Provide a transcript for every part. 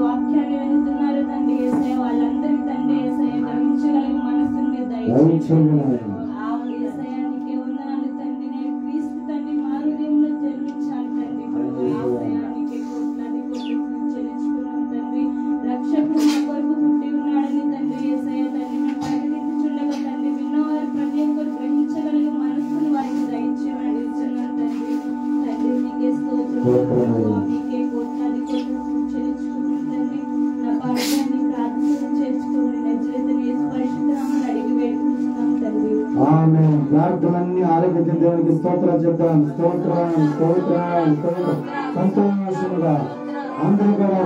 వాక్యాన్ని వింటున్నారు తండ్రి యేసయ్య, వాళ్ళందరికీ తండ్రి యేసయ్య గ్రహించగలిగిన మనసుని మీరు దయచేయండి. అవును యేసయ్య, నీకే వందనాలు తండ్రి. నేను క్రీస్తు తండ్రి మా హృదయంలో జన్మించాలి తండ్రి. యేసయ్య, నీకే కోట్లాది కోట్లు చెల్లించుకున్నాం తండ్రి. రక్షకుడు మా కొరకు పుట్టి ఉన్నాడని తండ్రి యేసయ్య తండ్రి మేము ప్రకటించుచుండగా తండ్రి విన్నవారు ప్రతి ఒక్కరు గ్రహించగలిగిన మనసును వారికి దయచేయమని అడుగుతున్నాను తండ్రి. తండ్రి నీకే స్తోత్రం, నీకే కోట్లాది కోట్లు చెల్లించుకున్నాం తండ్రి. నా పాపాన్ని ప్రార్థన చేసుకోమని నజరేతుని యేసు పరిశుద్ధ నామమున అడిగి వేడుకుంటున్నాం తండ్రి. ఆమేన్. ప్రార్థనని ఆలకించిన దేవునికి స్తోత్రాలు చెప్తాం. స్తోత్రం స్తోత్రం స్తోత్రం. సంతోషముగా అందరూ కూడా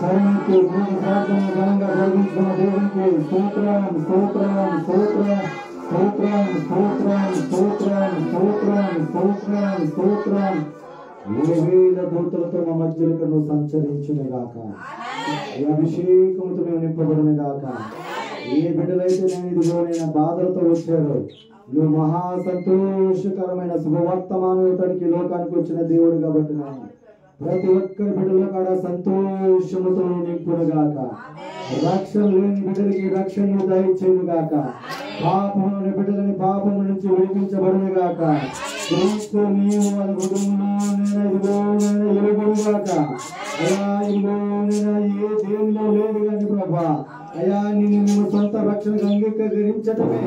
స్వరమెత్తి మూడు ప్రార్థన ఘనంగా జరిగించుకున్న దేవునికి స్తోత్రం స్తోత్రం స్తోత్రం స్తోత్రం స్తోత్రం స్తోత్రం స్తోత్రం స్తోత్రం స్తోత్రం. 1000 దూతలతో మా మధ్యలో నువ్వు సంచరించును గాక. ఈ అభిషేకంతో మేము నింపబడును గాక. ఏ బిడ్డలైతే నేను ఇదిగోనైనా బాధలతో వచ్చారో నువ్వు మహా సంతోషకరమైన శుభవర్తమానానికి లోకానికి వచ్చిన దేవుడు కాబట్టి ప్రతి ఒక్కరి బిడ్డలో కాడ సంతోషముతో నింపును గాక. రక్షణ లేని బిడ్డలకి రక్షణ దయచేయును గాక. పాపముని బిడ్డలని పాపము నుంచి విడిపించబడును గాక. క్రీస్తు నీవు వాళ్ళ కుటుంబంలో ఎలుగును గాక. అయ్యా ఇదిగోనైనా ఏ దేవునిలో లేదు కానీ ప్రభా అయ్యా నిన్ను సొంత రక్షణకు అంగీకరించటమే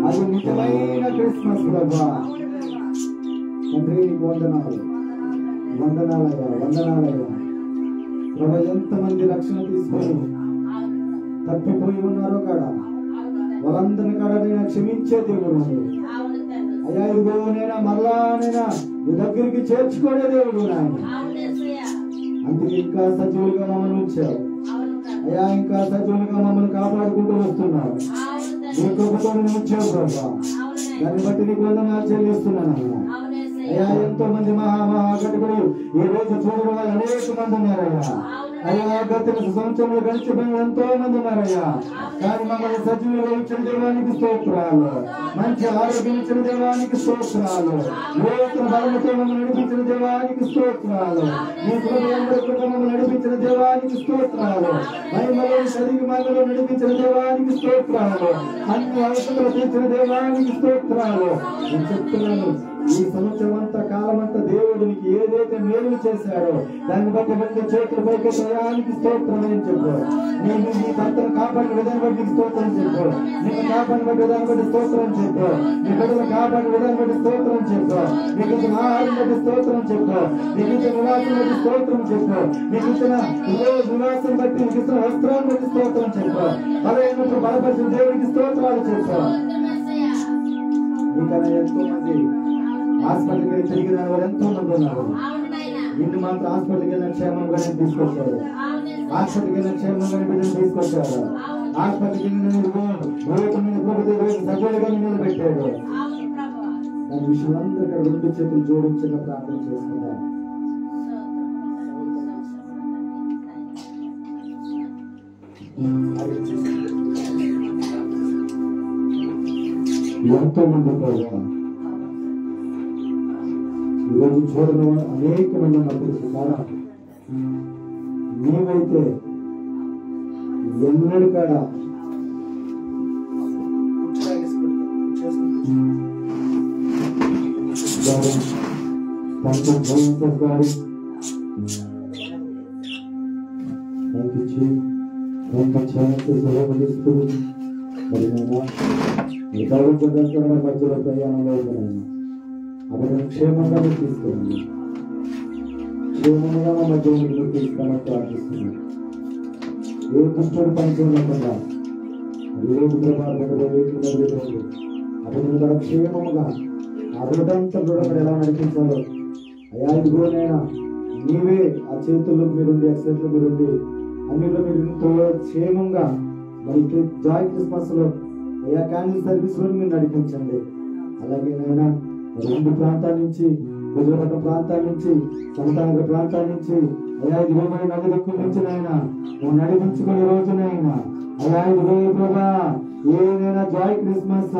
అది నిజమైన క్రిస్మస్ ప్రభా. తండ్రి నీకు వందనాలు వందనాలయ్యా వందనాలయ్యా ప్రభా. ఎంతమంది రక్షణ తీసుకొని తప్పిపోయి ఉన్నారో కాడ వాళ్ళందరినీ కాడ నేను క్షమించే దేవుడు అయ్యా. ఇదిగోనైనా మరలానైనా నీ దగ్గరికి చేర్చుకోనే దేవుడు నాయన. అందుకే ఇంకా సజీవులుగా మమ్మల్ని ఉంచావు అయ్యా. ఇంకా సజీవులుగా మమ్మల్ని కాపాడుకుంటూ వస్తున్నావు. నీ కృపతో ఉంచావు ప్రభా. దాన్ని బట్టి నీకు వందనాలు చెల్లిస్తున్నాను అయ్యా. ఎంతో మంది మహాకటుకులు ఈ రోజు చూడడం వాళ్ళు అనేక మంది ఉన్నారయ్యా. అయ్యా గత సంవత్సరంలో గడిచిపోయిన ఎంతో మంది ఉన్నారయ్యా. కానీ మమ్మల్ని సజీవులుగా ఇచ్చిన దేవానికి స్తోత్రాలు, మంచి ఆరోగ్యం ఇచ్చిన దేవానికి స్తోత్రాలు, నూతన బలముతో మమ్మల్ని నడిపించిన దేవానికి స్తోత్రాలు, నీ కృప మమ్మల్ని నడిపించిన దేవానికి స్తోత్రాలు, మహిమలో చదివి మహిమలో నడిపించిన దేవానికి స్తోత్రాలు, అన్ని అవసరాలు తీర్చిన దేవానికి స్తోత్రాలు. నేను చెప్తున్నాను ఈ సంవత్సరం అంతా కాలం అంతా దేవుడు నీకు ఏదైతే మేలు చేశాడో దాన్ని బట్టి మంది చేతుల పైకి ప్రయానికి స్తోత్రం అని చెప్పు. నేను నీ భర్తను కాపాడిన విధానం బట్టి స్తోత్రం చెప్పు. నిన్ను కాపాడిన విధానం బట్టి స్తోత్రం చెప్పు. నీ బిడ్డలు కాపాడిన విధానం బట్టి స్తోత్రం చెప్పు. నీకు ఇచ్చిన ఆహారం బట్టి స్తోత్రం చెప్పు. నీకు ఇచ్చిన నివాసం బట్టి స్తోత్రం చెప్పు. నీకు ఇచ్చిన నివాసం బట్టి నీకు ఇచ్చిన వస్త్రాన్ని బట్టి స్తోత్రం చెప్పు. బలైనప్పుడు బలపరిచిన దేవుడికి స్తోత్రాలు చెప్పు. ఇంకా ఎంతో మంది హాస్పిటల్కి తిరిగి రాని వారు ఎంతో మంది ఉన్నారు. నిన్ను మాత్రం హాస్పిటల్కి వెళ్ళిన క్షేమంగానే తీసుకొచ్చారు. హాస్పిటల్కి వెళ్ళిన క్షేమంగానే బిడ్డను తీసుకొచ్చారు. హాస్పిటల్కి సజీవులుగా నిలబెట్టాడు. దాని విషయం అందరూ ఇక్కడ 2 చేతులు జోడించిన ప్రార్థన చేసుకున్నారు. ఎంతో మంది ఈరోజు చూడడం అనేక మంది ఉన్నప్పుడు కాదా నీవైతే ఎన్నడు కాడ మధ్యలో ప్రయాణంలో అతను క్షేమంగా తీసుకురండి. క్షేమంగా మా మధ్యలో తీసుకుని ప్రార్థిస్తున్నాను. ఏ దుష్టుడు పనిచేయకుండా అతను కూడా క్షేమంగా అభివృద్ధంతా కూడా ఎలా నడిపించాలో అయ్యా ఇదిగోనైనా నీవే ఆ చేతుల్లో మీరుండి ఎక్సెట్లో మీరుండి అన్నిలో మీరు ఎంతో క్షేమంగా మరి జాయ్ క్రిస్మస్ లో అయ్యా క్యాండిల్ సర్వీస్ లో మీరు నడిపించండి. అలాగే నైనా 2 ప్రాంతాల నుంచి గుజరాత ప్రాంతాల నుంచి సంతానగర్ ప్రాంతాల నుంచి అయ్యా ఇదిగో నది దిక్కుల నుంచి నైనా నువ్వు నడిపించుకునే రోజునైనా అయ్యా ఇదిగో ప్రభా ఏదైనా జాయ్ క్రిస్మస్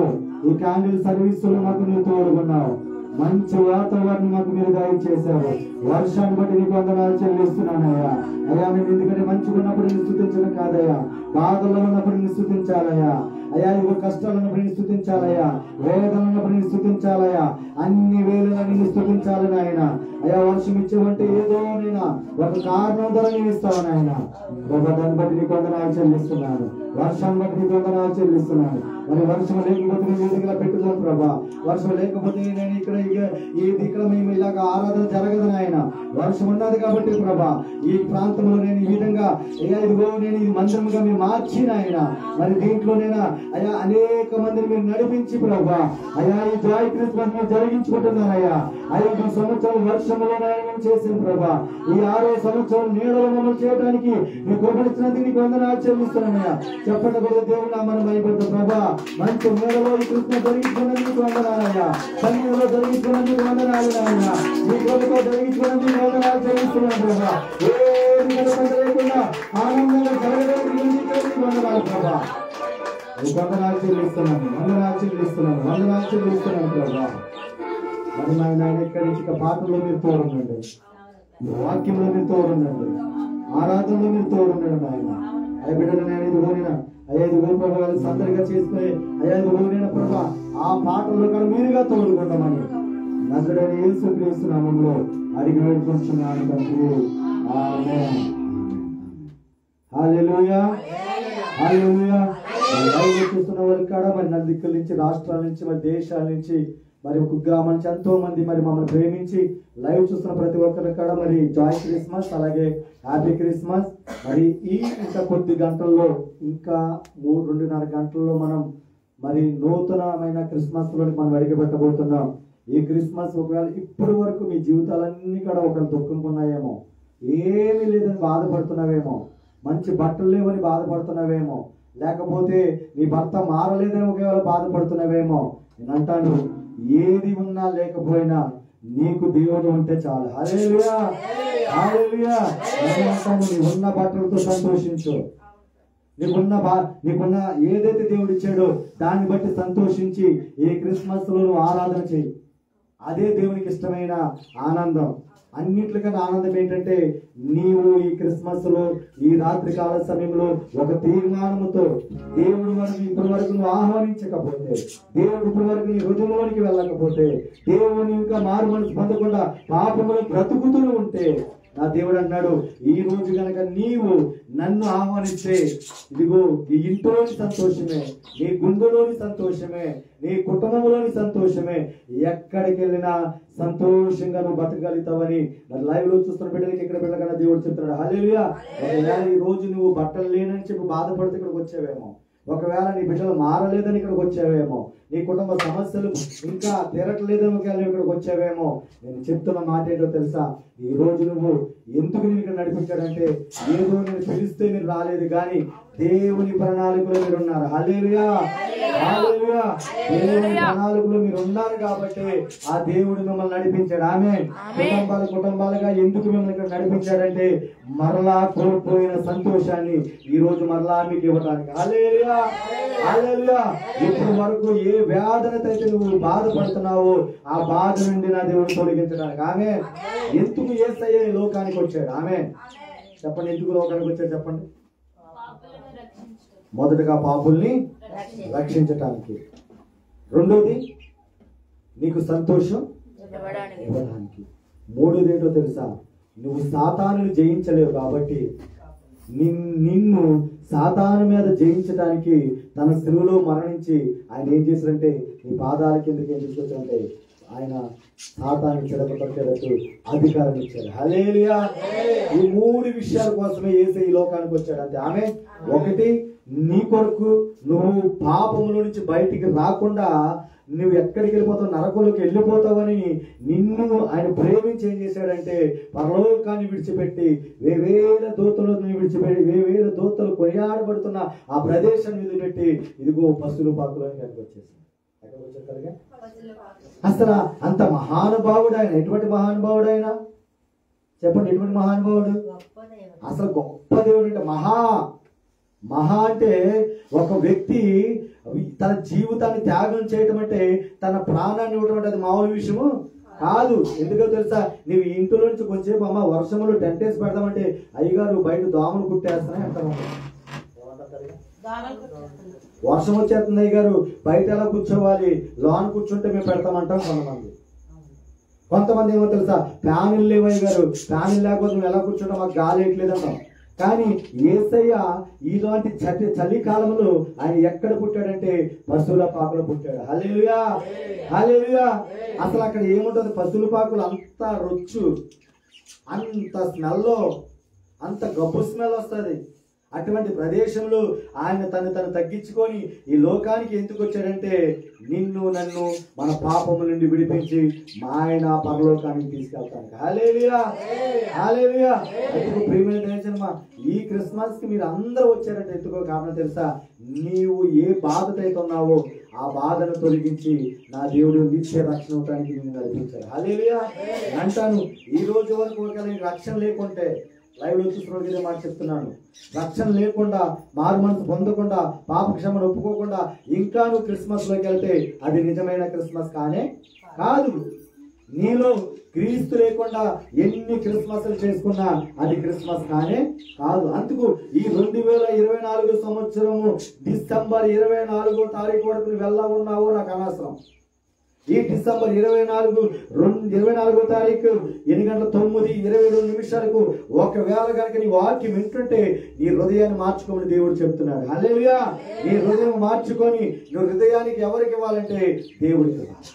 ఈ క్యాండిల్ సర్వీస్ లో మాకు నువ్వు తోడుకున్నావు. మంచి వాతావరణం మాకు మీరు దయచేశారు. వర్షాన్ని బట్టి నీకు వందనాలు చెల్లిస్తున్నానయ్యా. అయ్యా మేము ఎందుకంటే మంచిగా ఉన్నప్పుడు నిన్ను స్తుతించడం కాదయ్యా, బాధల్లో ఉన్నప్పుడు నిన్ను స్తుతించాలయ్యా అయ్యా, ఇదిగో కష్టాలు ఉన్నప్పుడు నిన్ను స్తుతించాలయ్యా, వేదన ఉన్నప్పుడు నిన్ను స్తుతించాలయ్యా, అన్ని వేళలా నిన్ను స్తుతించాలి నాయన. అయ్యా వర్షం ఇచ్చేవంటే ఏదో నేను ఒక కారణం ద్వారా నేను ఇస్తాను నాయన. దాన్ని బట్టి నీకు వందనాలు చెల్లిస్తున్నాను, వర్షాన్ని బట్టి నీకు వందనాలు చెల్లిస్తున్నాను. మరి వర్షం లేకపోతే నేను వేదికలా పెట్టుకోను ప్రభా, వర్షం లేకపోతే నేను ఇక్కడ మేము ఇలాగ ఆరాధన జరగదు నాయన. వర్షం ఉన్నది కాబట్టి ప్రభా ఈ ప్రాంతంలో నేను ఈ విధంగా అయ్యా ఇదిగో నేను ఈ మందిరంగా మీరు మార్చిన ఆయన, మరి దీంట్లో నేను అయ్యా అనేక మందిని మీరు నడిపించి ప్రభా అయ్యా ఈ జాయ్ క్రిస్మస్ మీరు జరిగించుకుంటున్నారయ్యా. 5 సంవత్సరాల వర్షంలో మేము చేసిన ప్రభా, ఈ 6వ సంవత్సరం నీడలో మమ్మల్ని చేయడానికి మీరు కోపడిచ్చినందుకు నీకు వందనాలు చెల్లిస్తున్నానయ్యా. చెప్పండి కూడా దేవుడు నామని భయపడ్డ ప్రభా, మంచి నీడలో ఈ క్రిస్మస్ జరిగించుకున్నందుకు వందనాలయ్యా, సన్నిధిలో జరిగించుకున్నందుకు వందనాలు నాయన, మీ కొడుకు జరిగించుకున్నందుకు వందనాలు చెల్లిస్తున్నాను ప్రభా. ఏది లేకుండా ఆనందంగా జరగడానికి వందనాలు ప్రభా, వందనాలు చెల్లిస్తున్నాను, వందనాలు చెల్లిస్తున్నాను, వందనాలు చెల్లిస్తున్నాను ప్రభా. మరి నాయన ఇక్కడి నుంచి పాటల్లో మీరు తోడుండండి, వాక్యంలో మీరు తోడుండండి, ఆరాధనలో మీరు తోడుండండి ఆయన. అయ్యా బిడ్డలు నేను ఇది పోయినా అయ్యా ఇది గోపు ప్రభావ సందడిగా చేసుకుని అయ్యా ఇది పోయిన ప్రభా ఆ పాటల్లో కూడా మీరుగా తోడుకుంటామని నజరేయుడైన యేసుక్రీస్తు నామములో అడిగి వేడుకుంటున్నాను తండ్రి, ఆమేన్. హల్లెలూయా, హల్లెలూయా. లైవ్ చూస్తున్న వారికి కూడా మరి నా దిక్కుల నుంచి, రాష్ట్రాల నుంచి, మరి దేశాల నుంచి, మరి ఒక గ్రామం నుంచి ఎంతో మంది మరి మమ్మల్ని ప్రేమించి లైవ్ చూస్తున్న ప్రతి ఒక్కరికి కూడా మరి జాయ్ క్రిస్మస్, అలాగే హ్యాపీ క్రిస్మస్. మరి ఈ ఇంకా కొద్ది గంటల్లో, ఇంకా 2.5 గంటల్లో మనం మరి నూతనమైన క్రిస్మస్ లోని మనం అడిగి పెట్టబోతున్నాం. ఈ క్రిస్మస్ ఒకవేళ ఇప్పటి వరకు మీ జీవితాలన్నీ కూడా ఒకవేళ దుఃఖంకున్నాయేమో, ఏమీ లేదని బాధపడుతున్నావేమో, మంచి బట్టలు లేవని బాధపడుతున్నావేమో, లేకపోతే నీ భర్త మారలేదని ఒకవేళ బాధపడుతున్నావేమో, నేను అంటాను ఏది ఉన్నా లేకపోయినా నీకు దేవుడు ఉంటే చాలు. హల్లెలూయా, హల్లెలూయా. నేను అంటాను నీ ఉన్న బట్టలతో సంతోషించు, నీకున్న ఏదైతే దేవుడు ఇచ్చాడో దాన్ని బట్టి సంతోషించి ఈ క్రిస్మస్ లో నువ్వు ఆరాధన చేయి. అదే దేవునికి ఇష్టమైన ఆనందం. అన్నిట్లకన్నా ఆనందం ఏంటంటే నీవు ఈ క్రిస్మస్ లో ఈ రాత్రి కాల సమయంలో ఒక తీర్మానముతో దేవుడు వరకు ఇప్పటి వరకు నువ్వు ఆహ్వానించకపోతే, దేవుడు ఇప్పటి వరకు నీ హృదయంలోనికి వెళ్ళకపోతే, దేవుని ఇంకా మారు మనసు పొందకుండా పాపములో బ్రతుకుతూ ఉంటే, నా దేవుడు అన్నాడు ఈ రోజు కనుక నీవు నన్ను ఆహ్వానిస్తే ఇదిగో ఈ ఇంట్లోని సంతోషమే, నీ గుండెలోని సంతోషమే, నీ కుటుంబంలోని సంతోషమే, ఎక్కడికి వెళ్ళినా సంతోషంగా నువ్వు బతకగలుగుతావని మరి లైవ్ లో చూస్తున్న బిడ్డలకి ఇక్కడ బిడ్డలకన్నా దేవుడు చెప్తున్నాడు. హల్లెలూయా. ఈ రోజు నువ్వు బట్టలు లేనని చెప్పి బాధపడితే ఇక్కడికి వచ్చావేమో, ఒకవేళ నీ బిడ్డలు మారలేదని ఇక్కడికి వచ్చావేమో, నీ కుటుంబ సమస్యలు ఇంకా తీరట్లేదని ఇక్కడికి వచ్చావేమో, నేను చెప్తున్న మాట ఏంటో తెలుసా? ఈ రోజు నువ్వు ఎందుకు నేను ఇక్కడ నడిపించాడంటే ఏదో నేను పిలిస్తే మీరు రాలేదు, కానీ దేవుని ప్రణాళికలో మీరు ఉన్నారు. హల్లెలూయా, హల్లెలూయా. దేవుని ప్రణాళికలో మీరు ఉన్నారు కాబట్టి ఆ దేవుడు మిమ్మల్ని నడిపించాడు. ఆమేన్. కుటుంబాలుగా ఎందుకు మిమ్మల్ని ఇక్కడ నడిపించాడంటే మరలా కోల్పోయిన సంతోషాన్ని ఈ రోజు మరలా మీకు ఇవ్వడానికి. హల్లెలూయా, హల్లెలూయా. ఇప్పటి వరకు ఏ వేదనతో అయితే నువ్వు బాధపడుతున్నావో ఆ బాధ నుండి నా దేవుడు తొలగించడానికి. ఆమేన్. ఎందుకు యేసయ్య ఈ లోకానికి వచ్చాడు? ఆమేన్. చెప్పండి, ఎందుకు లోకానికి వచ్చాడు చెప్పండి? మొదటగా పాపుల్ని రక్షించటానికి, రెండోది నీకు సంతోషం ఇవ్వడానికి, మూడోది ఏంటో తెలుసా? నువ్వు సాతానుని జయించలేవు కాబట్టి నిన్ను సాతాను మీద జయించడానికి తన శిలువలో మరణించి ఆయన ఏం చేశారంటే నీ పాదాల కిందకి ఏం తీసుకొచ్చారంటే ఆయన సాతాను చెడగొట్టేటట్టు అధికారం ఇచ్చారు. హల్లెలూయా. ఈ 3 విషయాల కోసమే యేసయ్య ఈ లోకానికి వచ్చాడు అంతే. ఆమె ఒకటి, నీ కొరకు నువ్వు పాపములో నుంచి బయటికి రాకుండా నువ్వు ఎక్కడికి వెళ్ళిపోతావు, నరకంలోకి వెళ్ళిపోతావని నిన్ను ఆయన ప్రేమించి ఏం చేశాడంటే పరలోకాన్ని విడిచిపెట్టి వేవేల దూతలను విడిచిపెట్టి వేవేల దూతలు కొనియాడబడుతున్న ఆ ప్రదేశాన్ని వదిలిపెట్టి ఇదిగో పశువుల పాకులోకి వచ్చేసాడు. అసలు అంత మహానుభావుడు ఆయన. ఎటువంటి మహానుభావుడు ఆయన చెప్పండి? ఎటువంటి మహానుభావుడు? అసలు గొప్ప దేవుడు అంటే మహా అంటే ఒక వ్యక్తి తన జీవితాన్ని త్యాగం చేయటం అంటే తన ప్రాణాన్ని ఇవ్వటం అంటే అది మామూలు విషయము కాదు. ఎందుకో తెలుసా, నువ్వు ఇంట్లో నుంచి కొంచెంసేపు అమ్మ వర్షంలో టెంట్ వేసి పెడదామంటే అయ్యగారు బయట దోమలు కుట్టేస్తున్నాయి అంటారు. వర్షం వచ్చేస్తుంది అయ్యగారు బయట ఎలా కూర్చోవాలి, లోన్ కూర్చుంటే మేము పెడతామంటాం కొంతమంది. కొంతమంది ఏమో తెలుసా, ఫ్యాన్లు లేవు అయ్యగారు, ఫ్యాన్లు లేకపోతే మేము ఎలా కూర్చుంటాం, మాకు గాలి వేయట్లేదంటాం. కానీ యేసయ్య ఇలాంటి చలికాలంలో ఆయన ఎక్కడ పుట్టాడంటే పశువుల పాకలో పుట్టాడు. హల్లెలూయా, హల్లెలూయా. అసలు అక్కడ ఏముంటుంది, పశువుల పాకులు అంత రొచ్చు, అంత స్మెల్లో, అంత గబ్బు స్మెల్ వస్తుంది. అటువంటి ప్రదేశంలో ఆయన తను తగ్గించుకొని ఈ లోకానికి ఎందుకు వచ్చాడంటే నిన్ను నన్ను మన పాపము నుండి విడిపించి ఆయన పరలోకానికి తీసుకెళ్తాను. హల్లెలూయా, హల్లెలూయా. ఎందుకు ప్రియమైన దైవజనమా, ఈ క్రిస్మస్ కి మీరు అందరూ వచ్చారంటే ఎందుకో కారణం తెలుసా, నీవు ఏ బాధతో అయితే ఉన్నావో ఆ బాధను తొలగించి నా దేవుడు నిత్య రక్షణ అవడానికి నేను నడిపించాను. హల్లెలూయా అంటాను. ఈ రోజు వరకు ఒకవేళ రక్షణ లేకుంటే, లైవ్ లో చూసిన మాట చెప్తున్నాను, రక్షణ లేకుండా, మారు మనసు పొందకుండా, పాప క్షమను ఒప్పుకోకుండా ఇంకా నువ్వు క్రిస్మస్ లోకి వెళ్తే అది నిజమైన క్రిస్మస్ కానే కాదు. నీలో క్రీస్తు లేకుండా ఎన్ని క్రిస్మస్లు చేసుకున్నా అది క్రిస్మస్ కానే కాదు. అందుకు ఈ 2024 సంవత్సరము డిసెంబర్ 24వ తారీఖు వరకు వెళ్ళ ఉన్నావో నాకు అనవసరం. ఈ డిసెంబర్ 24వ తారీఖు 8:09:27 ఒకవేళ కనుక నీ వాక్యం వింటుంటే నీ హృదయాన్ని మార్చుకోమని దేవుడు చెప్తున్నాడు. హల్లెలూయా. నీ హృదయం మార్చుకొని నువ్వు హృదయానికి ఎవరికి ఇవ్వాలంటే దేవుడికి ఇవ్వాలి.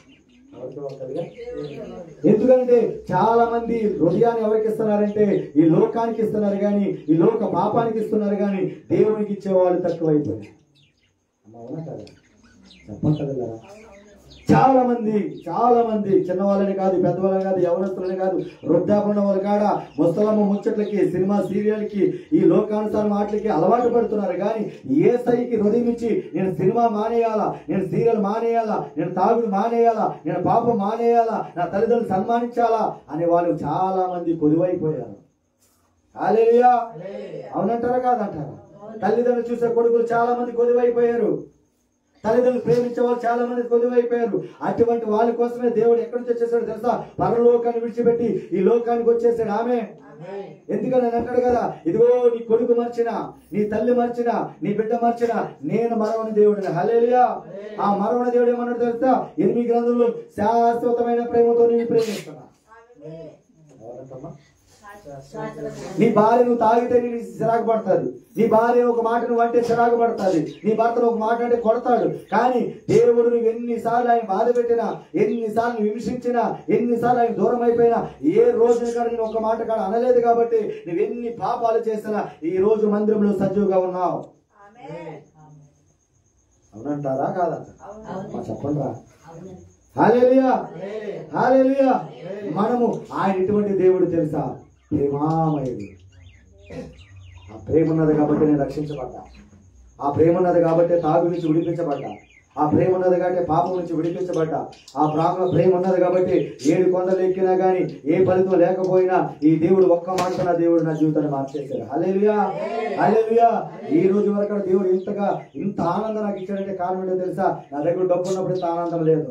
ఎందుకంటే చాలా మంది హృదయాన్ని ఎవరికి ఇస్తున్నారంటే ఈ లోకానికి ఇస్తున్నారు, కానీ ఈ లోక పాపానికి ఇస్తున్నారు, కానీ దేవునికి ఇచ్చేవాళ్ళు తక్కువైపోయారు. అవునా కదా, చెప్పండి కదా. చాలా మంది చిన్నవాళ్ళని కాదు, పెద్దవాళ్ళని కాదు, యవనస్తులని కాదు, వృద్ధాపన్న వాళ్ళ కాడ ముసలమ్మ ముచ్చట్లకి, సినిమా సీరియల్కి, ఈ లోకానుసారం వాటికి అలవాటు పడుతున్నారు. కానీ యేసయ్యకి హృదయం ఇచ్చి నేను సినిమా మానేయాలా, నేను సీరియల్ మానేయాలా, నేను తాగుడు మానేయాలా, నేను పాపం మానేయాలా, నా తల్లిదండ్రులు సన్మానించాలా అనే వాళ్ళు చాలా మంది కొదువైపోయారు. హల్లెలూయా. అవునంటారా కాదంటారా? తల్లిదండ్రులు చూసే కొడుకులు చాలా మంది కొదువైపోయారు. తల్లిదండ్రులు ప్రేమించే వాళ్ళు చాలా మంది కొదువైపోయారు. అటువంటి వాళ్ళ కోసమే దేవుడు ఎక్కడి నుంచి వచ్చేసాడు తెలుసా, పరలోకాన్ని విడిచిపెట్టి ఈ లోకానికి వచ్చేసాడు. ఆమె ఎందుకని నేను అన్నాడు కదా, ఇదిగో నీ కొడుకు మర్చినా, నీ తల్లి మర్చినా, నీ బిడ్డ మర్చినా నేను మరవని దేవుడిని. హల్లెలూయా. ఆ మరవని దేవుడు ఏమన్నాడు తెలుసా, 8 గ్రంథంలో శాశ్వతమైన ప్రేమతో నేను ప్రేమిస్తున్నా. నీ భార్య నువ్వు తాగితే నీ చిరాకు పడుతుంది, నీ భార్య ఒక మాట నువ్వు అంటే చిరాకు పడుతుంది, నీ భర్తను ఒక మాట అంటే కొడతాడు. కానీ దేవుడు నువ్వు ఎన్నిసార్లు ఆయన బాధ పెట్టినా, ఎన్నిసార్లు విమర్శించినా, ఎన్నిసార్లు ఆయన దూరం అయిపోయినా ఏ రోజు నేను ఒక మాట కాడ అనలేదు. కాబట్టి నువ్వు ఎన్ని పాపాలు చేసినా ఈ రోజు మందిరంలో సజీవుగా ఉన్నావు. అవునంటారా కాదంట? చెప్పండి రా. హల్లెలూయా, హల్లెలూయా. మనము ఆయన ఎటువంటి దేవుడు తెలుసా, ప్రేమామయుడు. ఆ ప్రేమ ఉన్నది కాబట్టి నేను రక్షించబడ్డా, ఆ ప్రేమ ఉన్నది కాబట్టి తాగు నుంచి విడిపించబడ్డా, ఆ ప్రేమ ఉన్నది కాబట్టి పాపం నుంచి విడిపించబడ్డా, ఆ ప్రేమ ఉన్నది కాబట్టి 7 కొండలు ఎక్కినా కానీ ఏ ఫలితం లేకపోయినా ఈ దేవుడు ఒక్క మాట నా దేవుడు నా జీవితాన్ని మార్చేశాడు. హల్లెలూయా, హల్లెలూయా. ఈ రోజు వరకు దేవుడు ఇంత ఆనందం నాకు ఇచ్చాడంటే కారణం ఏంటో తెలుసా, నా దగ్గర డబ్బు ఉన్నప్పుడు ఇంత ఆనందం లేదు,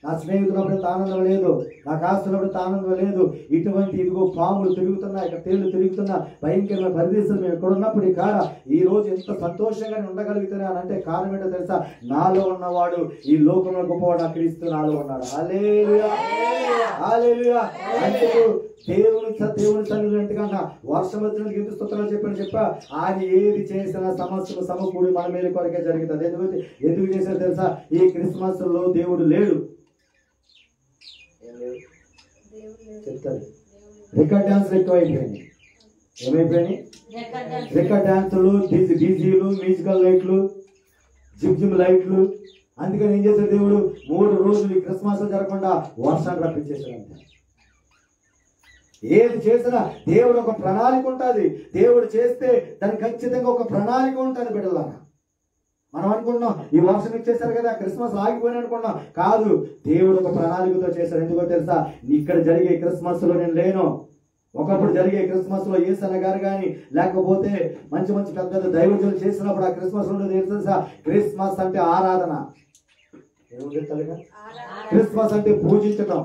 నా స్నేహితులప్పుడు ఇంత ఆనందం లేదు, నాకు ఆస్తున్నప్పుడు ఇంత ఆనందం లేదు. ఇటువంటి ఇదిగో పాములు తిరుగుతున్నా, ఇక్కడ తేళ్లు తిరుగుతున్నా, భయంకరమైన పరిదేశాలు మేము ఎక్కడ ఉన్నప్పుడు ఈ కాడ ఈ రోజు ఎంత సంతోషంగా ఉండగలుగుతున్నాను అంటే కారణం ఏంటో తెలుసా, నాలో ఉన్నవాడు ఈ లోకంలో గొప్పవాడు క్రీస్తు నాలో ఉన్నాడు. హల్లెలూయా, హల్లెలూయా. అందుకు దేవుని సన్నిధిగా వర్షం వచ్చినందుకు ఎందుకు స్తోత్రాలు చెప్పా, ఆయన ఏది చేసినా సమస్యలు సమకూడి మన మేలు కొరకే జరుగుతుంది. ఎందుకు చేశారు తెలుసా, ఈ క్రిస్మస్ లో దేవుడు లేడు. చెప్తారు రికార్డ్ డాన్సులు ఎక్కువైపోయినాయి. ఏమైపోయినాయి? రికార్డ్ డాన్సులు, డీజీలు, మ్యూజికల్ లైట్లు, జిమ్ లైట్లు. అందుకని ఏం చేశాడు దేవుడు, 3 రోజులు ఈ క్రిస్మస్ జరగకుండా వర్షాలు రప్పించేశాడు. అంతే. ఏది చేసినా దేవుడు ఒక ప్రణాళిక ఉంటుంది. దేవుడు చేస్తే దానికి ఖచ్చితంగా ఒక ప్రణాళిక ఉంటుంది. బిడ్డలాగా మనం అనుకుంటున్నాం ఈ వర్షం ఇచ్చేసారు కదా క్రిస్మస్ ఆగిపోయిన అనుకున్నాం. కాదు, దేవుడు ఒక ప్రణాళికతో చేశారు. ఎందుకో తెలుసా, ఇక్కడ జరిగే క్రిస్మస్ లో నేను లేను. ఒకప్పుడు జరిగే క్రిస్మస్ లో యేసన్న గారు కానీ లేకపోతే మంచి పెద్ద దైవజనులు చేసినప్పుడు ఆ క్రిస్మస్ లో తెలుసా, క్రిస్మస్ అంటే ఆరాధన. క్రిస్మస్ అంటే పూజించటం,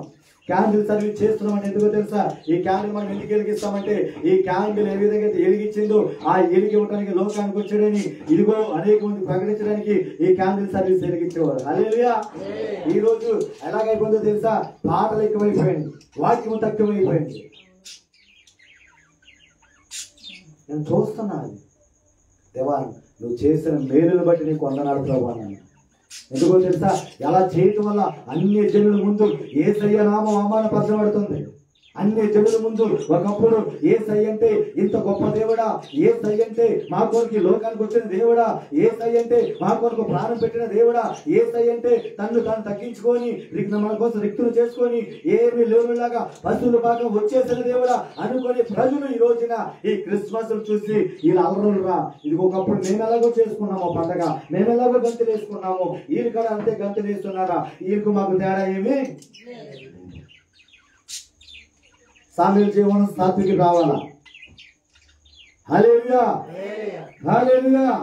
క్యాండిల్ సర్వీస్ చేస్తున్నామంటే ఎందుకో తెలుసా? ఈ క్యాండిల్ మనం ఎందుకు వెలిగిస్తామంటే ఈ క్యాండిల్ ఏ విధంగా అయితే వెలిగించిందో ఆ వెలిగి ఇవ్వడానికి లోకానికి వచ్చాడని ఇదిగో అనేక మంది ప్రకటించడానికి ఈ క్యాండిల్ సర్వీస్ వెలిగించేవారు. హల్లెలూయా. ఈ రోజు ఎలాగైపోయిందో తెలుసా? పాటలు ఎక్కువైపోయింది, వాక్యం తక్కువైపోయింది. నేను చూస్తున్నాను దేవా, నువ్వు చేసిన మేలును బట్టి నీకు వందనాలు ప్రభువా. ఎందుకో తెలుసా? ఎలా చేయటం వల్ల అన్ని జనుల ముందు యేసయ్య నామం అవమానపరచబడుతుంది. అన్ని జనుల ముందు ఒకప్పుడు యేసయ్య అంటే ఇంత గొప్ప దేవుడా, యేసయ్య అంటే మా కొరకు లోకానికి వచ్చిన దేవుడా, యేసయ్య అంటే మా కొరకు ప్రాణం పెట్టిన దేవుడా, యేసయ్య అంటే తన్ను తాను తగ్గించుకొని మన కోసం రిక్తులు చేసుకొని ఏమి లేవులాగా పశువులు బాగా వచ్చేసిన దేవుడా అనుకునే ప్రజలు ఈ రోజున ఈ క్రిస్మస్ చూసి వీళ్ళు అల్లరులురా, ఇది ఒకప్పుడు మేము ఎలాగో చేసుకున్నాము పండగ, మేము ఎలాగో గంతులు వేసుకున్నాము, వీళ్ళు కూడా అంతే గంతులు వేస్తున్నారా, వీళ్ళకు మాకు తేడా ఏమి? సామ్యూయల్ జీవనం సాత్వికి రావాలా? హల్లెలూయా, హల్లెలూయా.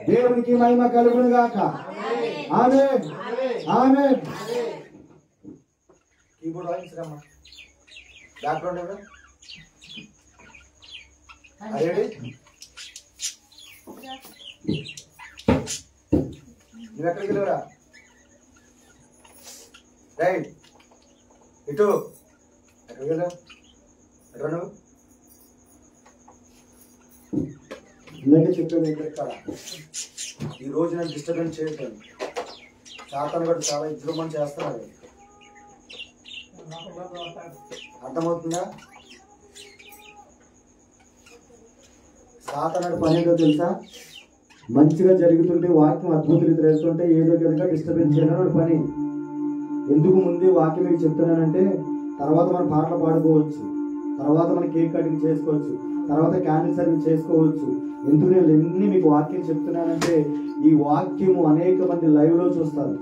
దేవునికి మహిమ కలుగును గాక. ఆమేన్, ఆమేన్. కీబోర్డ్ వాయించరమ్మా. బ్యాక్గ్రౌండ్ ఎవరు? అరేడి నువ్వు ఎక్కడికి వెళ్ళవరా? రైట్ ఇటు ఎక్కడికి వెళ్ళావు? ఇందాకే చెప్పాను ఇక్కడ ఈ రోజు నేను డిస్టర్బెన్స్ చేయట్లేదు. సాతాను కూడా చాలా విజృంభణ చేస్తున్నాడు. అర్థమవుతుందా? సాతాను పని ఏంటో తెలుసా? మంచిగా జరుగుతుంటే వాక్యం అద్భుత రీతి వెళ్తుంటే ఏదో విధంగా డిస్టర్బెన్స్ చేయడం పని. ఎందుకు ముందే వాక్యం మీకు చెప్తున్నానంటే తర్వాత మనం పాటలు పాడుకోవచ్చు, తర్వాత మనం కేక్ కటింగ్ చేసుకోవచ్చు, తర్వాత క్యాండిల్ సర్వీస్ చేసుకోవచ్చు. ఎందుకు నేను ఎన్ని మీకు వాక్యం చెప్తున్నానంటే ఈ వాక్యము అనేక మంది లైవ్ లో చూస్తారు,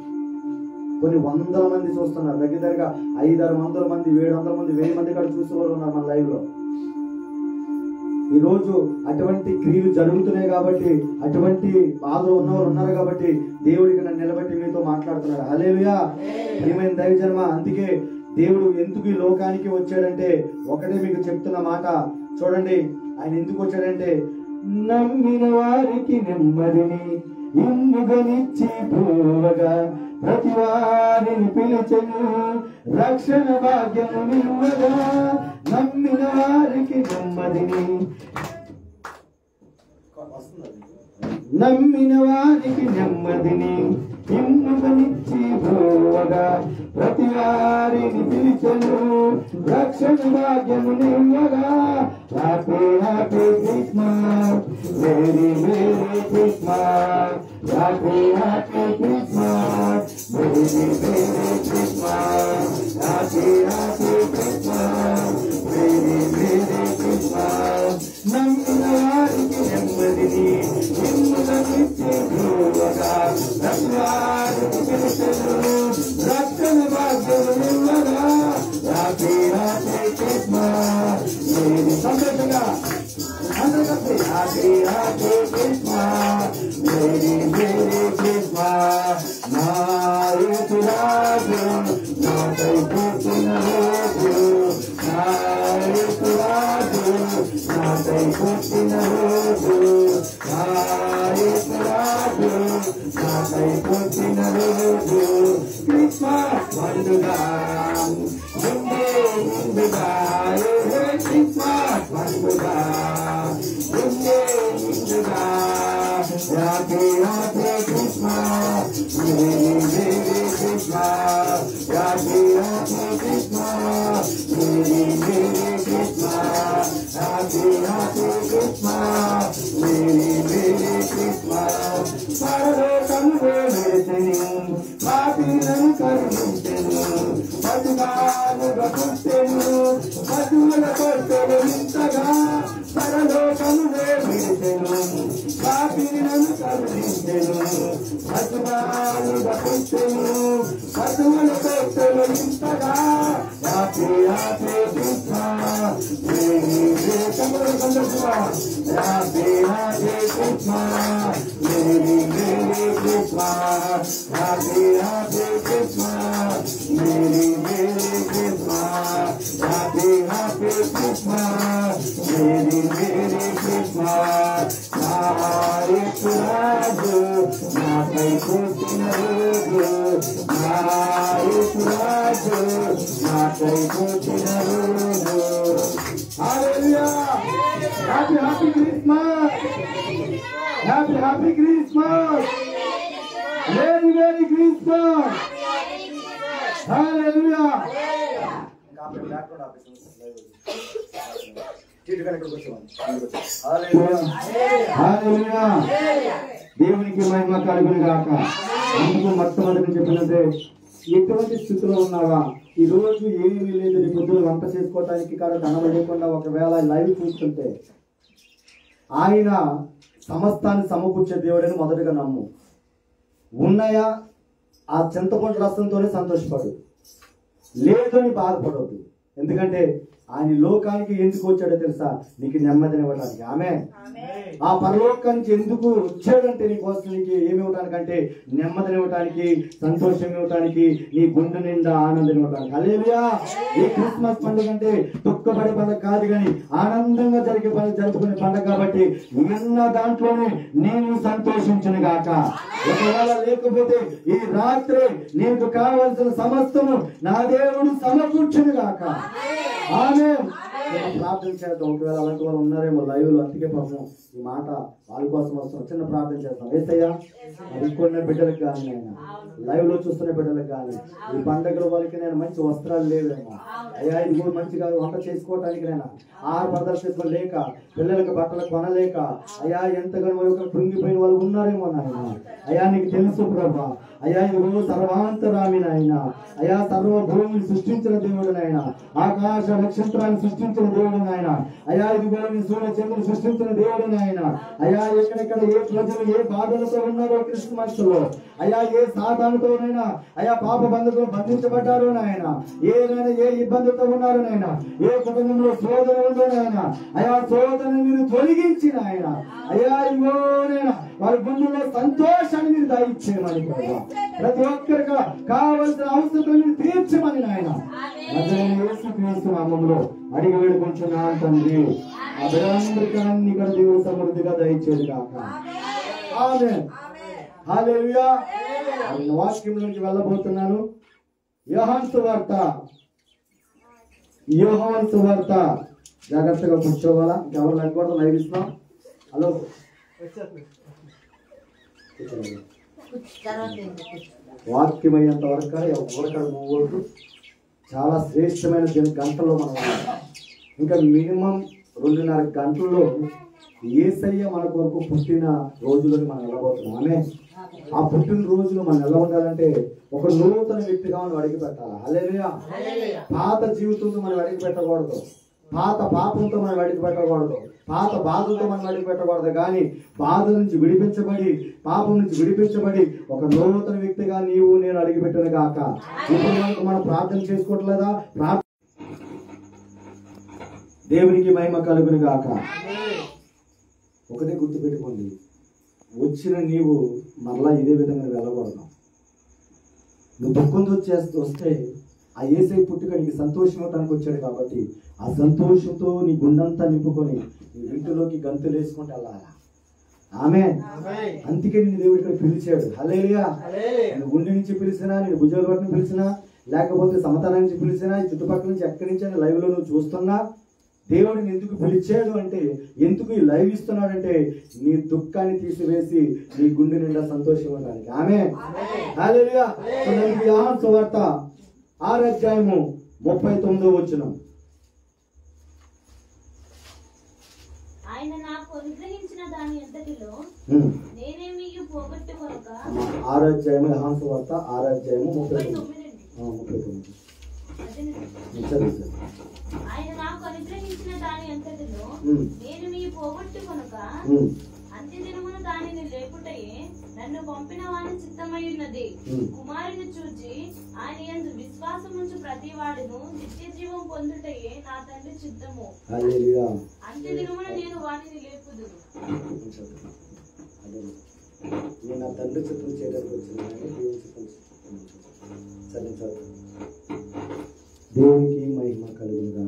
కొన్ని వందల మంది చూస్తున్నారు, దగ్గరగా 500-600 మంది 700 మంది 1000 మంది కూడా చూసేవారు ఉన్నారు మన లైవ్ లో. ఈ రోజు అటువంటి క్రియలు జరుగుతున్నాయి కాబట్టి, అటువంటి బాధలు ఉన్నవారు ఉన్నారు కాబట్టి దేవుడికి నన్ను నిలబెట్టి మీతో మాట్లాడుతున్నాడు. హల్లెలూయా. ఏమైనా దైవజన్మ. అందుకే దేవుడు ఎందుకు ఈ లోకానికి వచ్చాడంటే ఒకటే మీకు చెప్తున్న మాట చూడండి. ఆయన ఎందుకు వచ్చాడంటే నమ్మిన వారికి నెమ్మదిని ఇమ్ముగనిచ్చి ప్రోవగా ప్రతి వారిని పిలిచెను రక్షణ భాగ్యము నిమ్మగా. నమ్మిన వారికి నెమ్మదిని, నమ్మిన వారికి నెమ్మదిని ఇమ్ముగనిచ్చి ప్రోవగా ప్రతి వారిని పిలిచెను రక్షణ భాగ్యము నిమ్మగా. Happy happy Christmas, merry merry Christmas, happy happy Christmas, merry merry Christmas, happy happy Christmas, merry merry Christmas. నమ్మిన వారికి నెమ్మదిని ఇమ్ముగనిచ్చి ప్రోవగా ప్రతి వారిని పిలిచెను రక్షణ భాగ్యము నిమ్మగా. Happy happy Christmas. సంతోషంగా అందరూ కలిసి happy happy Christmas, merry merry Christmas. నా యేసురాజు నాకై పుట్టిన రోజు, నా యేసురాజు నాకై పుట్టిన రోజు, నా యేసురాజు నాకై పుట్టిన రోజు. క్రిస్మస్ పండుగ ముందే ముందుగా, క్రిస్మస్ పండుగ ముందే ముందుగా. Happy happy Christmas, merry merry Christmas, happy happy Christmas, merry merry Christmas, happy happy Christmas, merry merry Christmas. పరలోకము వేసెను పాపిలను కరుణించెను, బతుకాలుగా పుట్టెను బతువుల కొట్టెను ఇంతగా. పరలోకము వేసెను పాపిలను కరుణించెను, బతుకాలుగా పుట్టెను బతువుల కొట్టెను ఇంతగా. Happy happy Christmas, merry merry Christmas, happy happy Christmas, merry merry Christmas, happy happy Christmas, merry merry Christmas. Christmas merry merry Christmas నా యేసురాజు నాపై పుట్టిన రోజు నా యేసురాజు నాపై పుట్టిన రోజు హల్లెలూయా happy happy Christmas happy happy Christmas merry merry Christmas హల్లెలూయా దేవునికి మహిమ కలుగును గాక. అందుకు మొట్టమొదటి చెప్పినట్టే ఎటువంటి స్థితిలో ఉన్నావా, ఈ రోజు ఏమీ లేదు, నీ పొద్దున వంట చేసుకోవటానికి కాదు ధనం లేకుండా ఒకవేళ లైవ్ చూస్తుంటే ఆయన సమస్తాన్ని సమకూర్చే దేవుడని మొదటగా నమ్ము. ఉన్నాయా ఆ చింతపండు రసంతోనే సంతోషపడు, లేదు అని బాధపడవద్దు. ఎందుకంటే ఆయన లోకానికి ఎందుకు వచ్చాడో తెలుసా? నీకు నెమ్మదినివ్వడానికి. ఆమేన్. ఆ పరలోకానికి ఎందుకు వచ్చాడంటే నీకోసం నీకు ఏమి ఇవ్వడానికంటే నెమ్మదినివ్వటానికి, సంతోషం ఇవ్వటానికి, నీ గుండె నిండా ఆనందం ఇవ్వటానికి. హల్లెలూయా. ఈ క్రిస్మస్ పండుగ అంటే దుఃఖపడే పండుగ కాదు, కానీ ఆనందంగా జరుపుకునే పండుగ కాబట్టి ఉన్న దాంట్లోనే నేను సంతోషించును గాక. ఒకవేళ లేకపోతే ఈ రాత్రి నీకు కావలసిన సమస్తము నా దేవుడు సమకూర్చును గాక. ఆమేన్. ప్రార్థన చేద్దాం. ఒకవేళ అలాంటి వాళ్ళు ఉన్నారేమో లైవ్ లో, అందుకే పాపం ఈ మాట వాళ్ళ కోసం వస్తాం. చిన్న ప్రార్థన చేస్తాం. ఏసయ్యా అనుకున్న బిడ్డలకు కానీ, నేను లైవ్ లో చూస్తున్న బిడ్డలకు కానీ, ఈ పండుగల వాళ్ళకి నేను మంచి వస్త్రాలు లేవేమో అయ్యా, ఇది కూడా మంచిగా వంట చేసుకోవటానికి నేను ఆహార పదార్థాలు చేసుకో లేక, పిల్లలకి బట్టలు కొనలేక అయ్యా ఎంతగానో కృంగిపోయిన వాళ్ళు ఉన్నారేమో నాయన. అయ్యా నీకు తెలుసు ప్రభా. అయ్యా ఇదిగో సర్వాంతరామి నాయన. అయ్యా సర్వభూమిని సృష్టించిన దేవుడు నాయన, ఆకాశ నక్షత్రాన్ని సృష్టించిన దేవుడు నాయన. అయ్యా ఇదిగో సూర్య చంద్రుని సృష్టించిన దేవుడు నాయన. అయ్యా ఎక్కడెక్కడ ఏ ప్రజలు ఏ బాధలతో ఉన్నారో క్రిస్మస్ లో, అయ్యా ఏ సాధారణతోనైనా అయ్యా పాప బంధువులు బంధించబడ్డారో నాయన, ఏదైనా ఏ ఇబ్బందులతో ఉన్నారో నాయన, ఏ కుటుంబంలో శోధన ఉందో నాయన, అయ్యా శోధనని మీరు తొలగించిన ఆయన. అయ్యా ఇదిగో నాయన వారి గుండెల్లో సంతోషాన్ని మీరు దయచేయమని ప్రభా. ప్రతి ఒక్కరికి కావలసిన అవసరం మీరు తీర్చమని నాయన యేసుక్రీస్తు నామములో అడిగి వేడుకుంటున్నాను తండ్రి. ఆ బిడ్డలందరికీ అన్ని కూడా దేవుడు సమృద్ధిగా దయచేది కాక. ఆమేన్. హల్లెలూయా. వాక్యం నుంచి వెళ్ళబోతున్నాను. యోహాను సువార్త, యోహాను సువార్త. జాగ్రత్తగా కూర్చోవాలా, ఎవరు లేకపోతే లైవ్ ఇస్తాం. హలో వాక్యం అయ్యేంత వరకు ఎవరికడ మూడు చాలా శ్రేష్టమైన గంటల్లో మనం ఇంకా మినిమం 2.5 గంటల్లో యేసయ్య మన కొరకు పుట్టిన రోజులను మనం వెళ్ళబోతున్నాం. ఆమె ఆ పుట్టిన రోజులు మనం ఎలా ఉండాలంటే ఒక నూతన వ్యక్తిగా మనం అడిగి పెట్టాలి. హల్లెలూయా. పాత జీవితంతో మనం అడిగి పెట్టకూడదు, పాత పాపంతో మనం అడిగి పెట్టకూడదు, పాత బాధలతో మనం అడిగి పెట్టకూడదు. కానీ బాధ నుంచి విడిపించబడి, పాపం నుంచి విడిపించబడి ఒక నూతన వ్యక్తిగా నీవు నేను అడిగి పెట్టాను కాక. ఇప్పుడు మనం ప్రార్థన చేసుకోవట్లేదా? దేవునికి మహిమ కలుగును గాక. ఒకటే గుర్తు పెట్టుకోండి, వచ్చిన నీవు మరలా ఇదే విధంగా వెళ్ళకూడదు. నువ్వు దుఃఖంతో వస్తే ఆ యేసయ్య పుట్టుక నీకు సంతోషం ఇవ్వడానికి వచ్చాడు కాబట్టి ఆ సంతోషంతో నీ గుండంతా నింపుకొని నీ ఇంటిలోకి గంతులు వేసుకుంటే వెళ్ళాలా. ఆమేన్. అందుకే నేను దేవుడు ఇక్కడ పిలిచాడు. హల్లెలూయా. నేను గుండె నుంచి పిలిచినా, నేను భుజాల పట్ల పిలిచినా, లేకపోతే సమతలం నుంచి పిలిచినా, ఈ చుట్టుపక్కల నుంచి ఎక్కడి నుంచి లైవ్ లో నువ్వు చూస్తున్నా, దేవుడిని ఎందుకు పిలిచాడు అంటే, ఎందుకు ఈ లైవ్ ఇస్తున్నాడంటే నీ దుఃఖాన్ని తీసివేసి నీ గుండె నిండా సంతోషం ఇవ్వడానికి. ఆమేన్. హల్లెలూయా. యోహాను సువార్త 6వ అధ్యాయము 39వ వచనం. ఆయన నాకు అనుగ్రహించిన దాని అంతటిలో నేనేమీ పోగొట్టుకొనక. 6వ అధ్యాయము యోహాను సువార్త 6వ అధ్యాయము 39. ఆయన నాకు అనుగ్రహించిన దాని అంతటిలో నేను మీ పోగొట్టుకొనక అంత్యదినమున దానిని లేపుటయే నన్ను పంపిన వాని చిత్తమై ఉన్నది. కుమారుని చూచి ఆయన యందు విశ్వాసముంచు ప్రతి వాడును నిత్య జీవం పొందుటయే నా తండ్రి చిత్తము. అంత్యదినమున నేను వానిని లేపుదును. నేను నా తండ్రి చిత్తం చేయడానికి వచ్చిన దేవునికి మహిమ కలుగునుగా.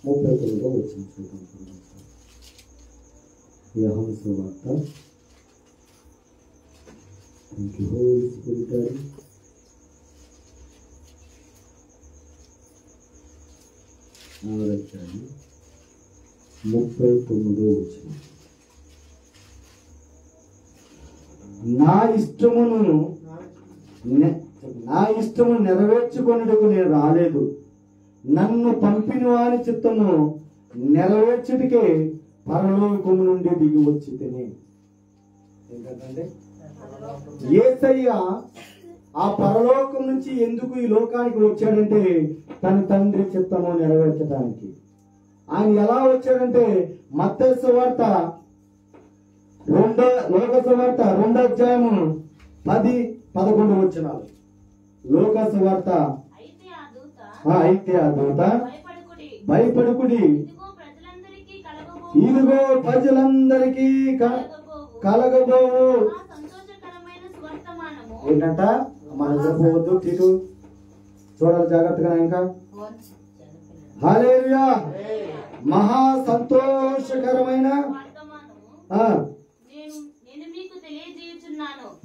39వ వచనం చూద్దాం. యోహాను సువార్త. Thank you, Holy Spirit. 39వ వచనం. నా ఇష్టము నెరవేర్చుకొనుటకు నేను రాలేదు, నన్ను పంపిన వాని చిత్తము నెరవేర్చుటకే పరలోకము నుండి దిగి వచ్చి తిని. ఏంటంటే యేసయ్య ఆ పరలోకం నుంచి ఎందుకు ఈ లోకానికి వచ్చాడంటే తన తండ్రి చిత్తము నెరవేర్చడానికి. ఆయన ఎలా వచ్చాడంటే మత్తయి సువార్త 2వ అధ్యాయము 10-11 వచనాలు. లోకాసు సువార్త. అయితే ఆ దూత భయపడుకుడి, ఇదిగో ప్రజలందరికీ కలగబోవు. ఏంటంట మన చెప్పవద్దు, తీరు చూడాలి జాగ్రత్తగా. ఇంకా హల్లెలూయా, మహా సంతోషకరమైన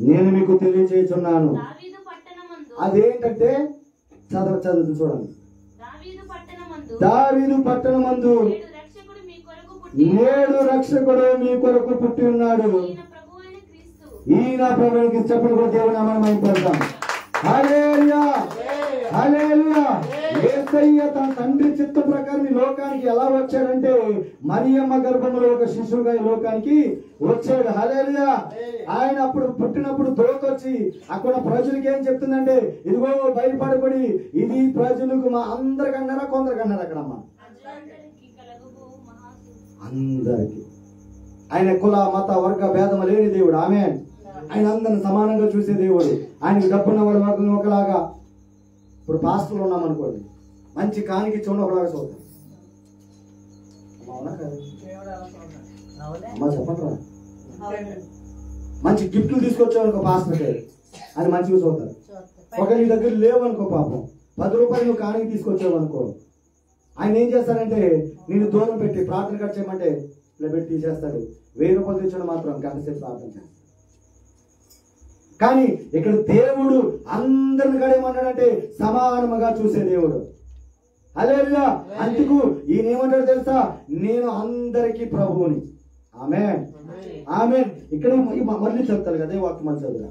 నేను మీకు తెలియజేయుచున్నాను. అదేంటంటే చదువు చూడండి. దావీదు పట్టణమందు నేడు రక్షకుడు మీ కొరకు పుట్టి ఉన్నాడు. ఈయన ప్రభువుకి చెప్పండి కూడా దేవుని నామమున మహిమపడతాం. హల్లెలూయా, హల్లెలూయా. యేసయ్య తన తండ్రి చిత్త ప్రకారం ఈ లోకానికి ఎలా వచ్చాడంటే మరియమ్మ గర్భంలో ఒక శిశువుగా ఈ లోకానికి వచ్చాడు. హల్లెలూయా. ఆయన అప్పుడు పుట్టినప్పుడు దోకొచ్చి అక్కడ ప్రజలకి ఏం చెప్తుందంటే, ఇదిగో భయపడబడి, ఇది ప్రజలకు మా అందరికన్నారా కొందరికన్నారా? అక్కడమ్మా అందరికి. ఆయన కుల మత వర్గ భేదము లేని దేవుడు. ఆమేన్. ఆయన అందరిని సమానంగా చూసే దేవుడు. ఆయనకి డబ్బున్న వాడు ఒకలాగా. ఇప్పుడు పాస్టర్లు ఉన్నాం అనుకోండి, మంచి కానికి చూడండి ఒకలాగా చూద్దాం. అమ్మా చెప్పండి రా. మంచి గిఫ్ట్లు తీసుకొచ్చావు అనుకో పాస్టర్కి, అది మంచిగా చూద్దాం. ఒక నీ దగ్గర లేవు అనుకో, పాపం 10 రూపాయలు నువ్వు కానికి తీసుకొచ్చావు అనుకో, ఆయన ఏం చేస్తాడంటే నేను దూరం పెట్టి ప్రార్థన కట్ చేయమంటే ఇలా పెట్టి తీసేస్తాడు. 1000 రూపాయలు తెచ్చాడు మాత్రం గంటసేపు ప్రార్థన చేస్తాడు. కానీ ఇక్కడ దేవుడు అందరిని కడేమన్నాడంటే సమానముగా చూసే దేవుడు. హల్లెలూయా. అందుకు ఈయన ఏమంటాడు తెలుసా? నేను అందరికీ ప్రభువుని. ఆమేన్, ఆమేన్. ఇక్కడ మళ్ళీ చెప్తారు కదా వాక్యం మళ్ళీ చదువురా.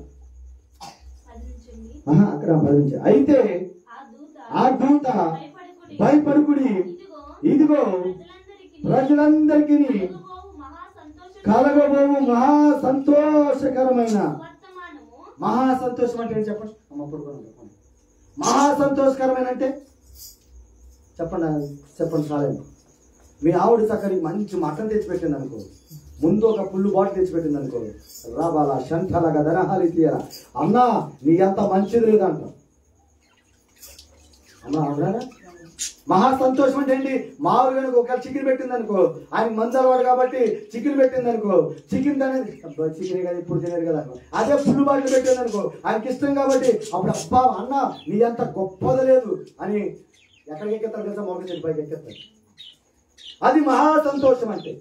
అక్కడ 10. అయితే ఆ దూత భయపడుకుడి, ఇదిగో ప్రజలందరికీ కలగబోవు మహా సంతోషకరమైన. మహా సంతోషం అంటే ఏం చెప్పండి అమ్మ? చెప్పండి. మహా సంతోషకరమైన అంటే చెప్పండి చాలండి. మీ ఆవిడ చక్కనికి మంచి మటన్ తెచ్చిపెట్టింది అనుకో, ముందు ఒక పుల్లు బాటిల్ తెచ్చిపెట్టింది అనుకో, రాబాలా శంఖలాగా దనహాలి తీయరా అన్నా, నీ అంత మంచిది లేదంట అన్నా. అవునా? మహా సంతోషం అంటే ఏంటి? మామూలుగా ఒక చికెన్ పెట్టింది అనుకో, ఆయన మంచి అలవాడు కాబట్టి చికెన్ పెట్టింది అనుకో, చికెన్ అనేది చికెన్ కదా ఇప్పుడు తినేది కదా అనుకో. అదే పుల్లు బాటిల్ పెట్టింది అనుకో, ఆయనకి ఇష్టం కాబట్టి అప్పుడు అబ్బా అన్న నీ అంత గొప్పది లేదు అని ఎక్కడికి ఎక్కేస్తారు కదా, మొదటి చెట్టు పైకి ఎక్కేస్తారు. అది మహా సంతోషం అంటే.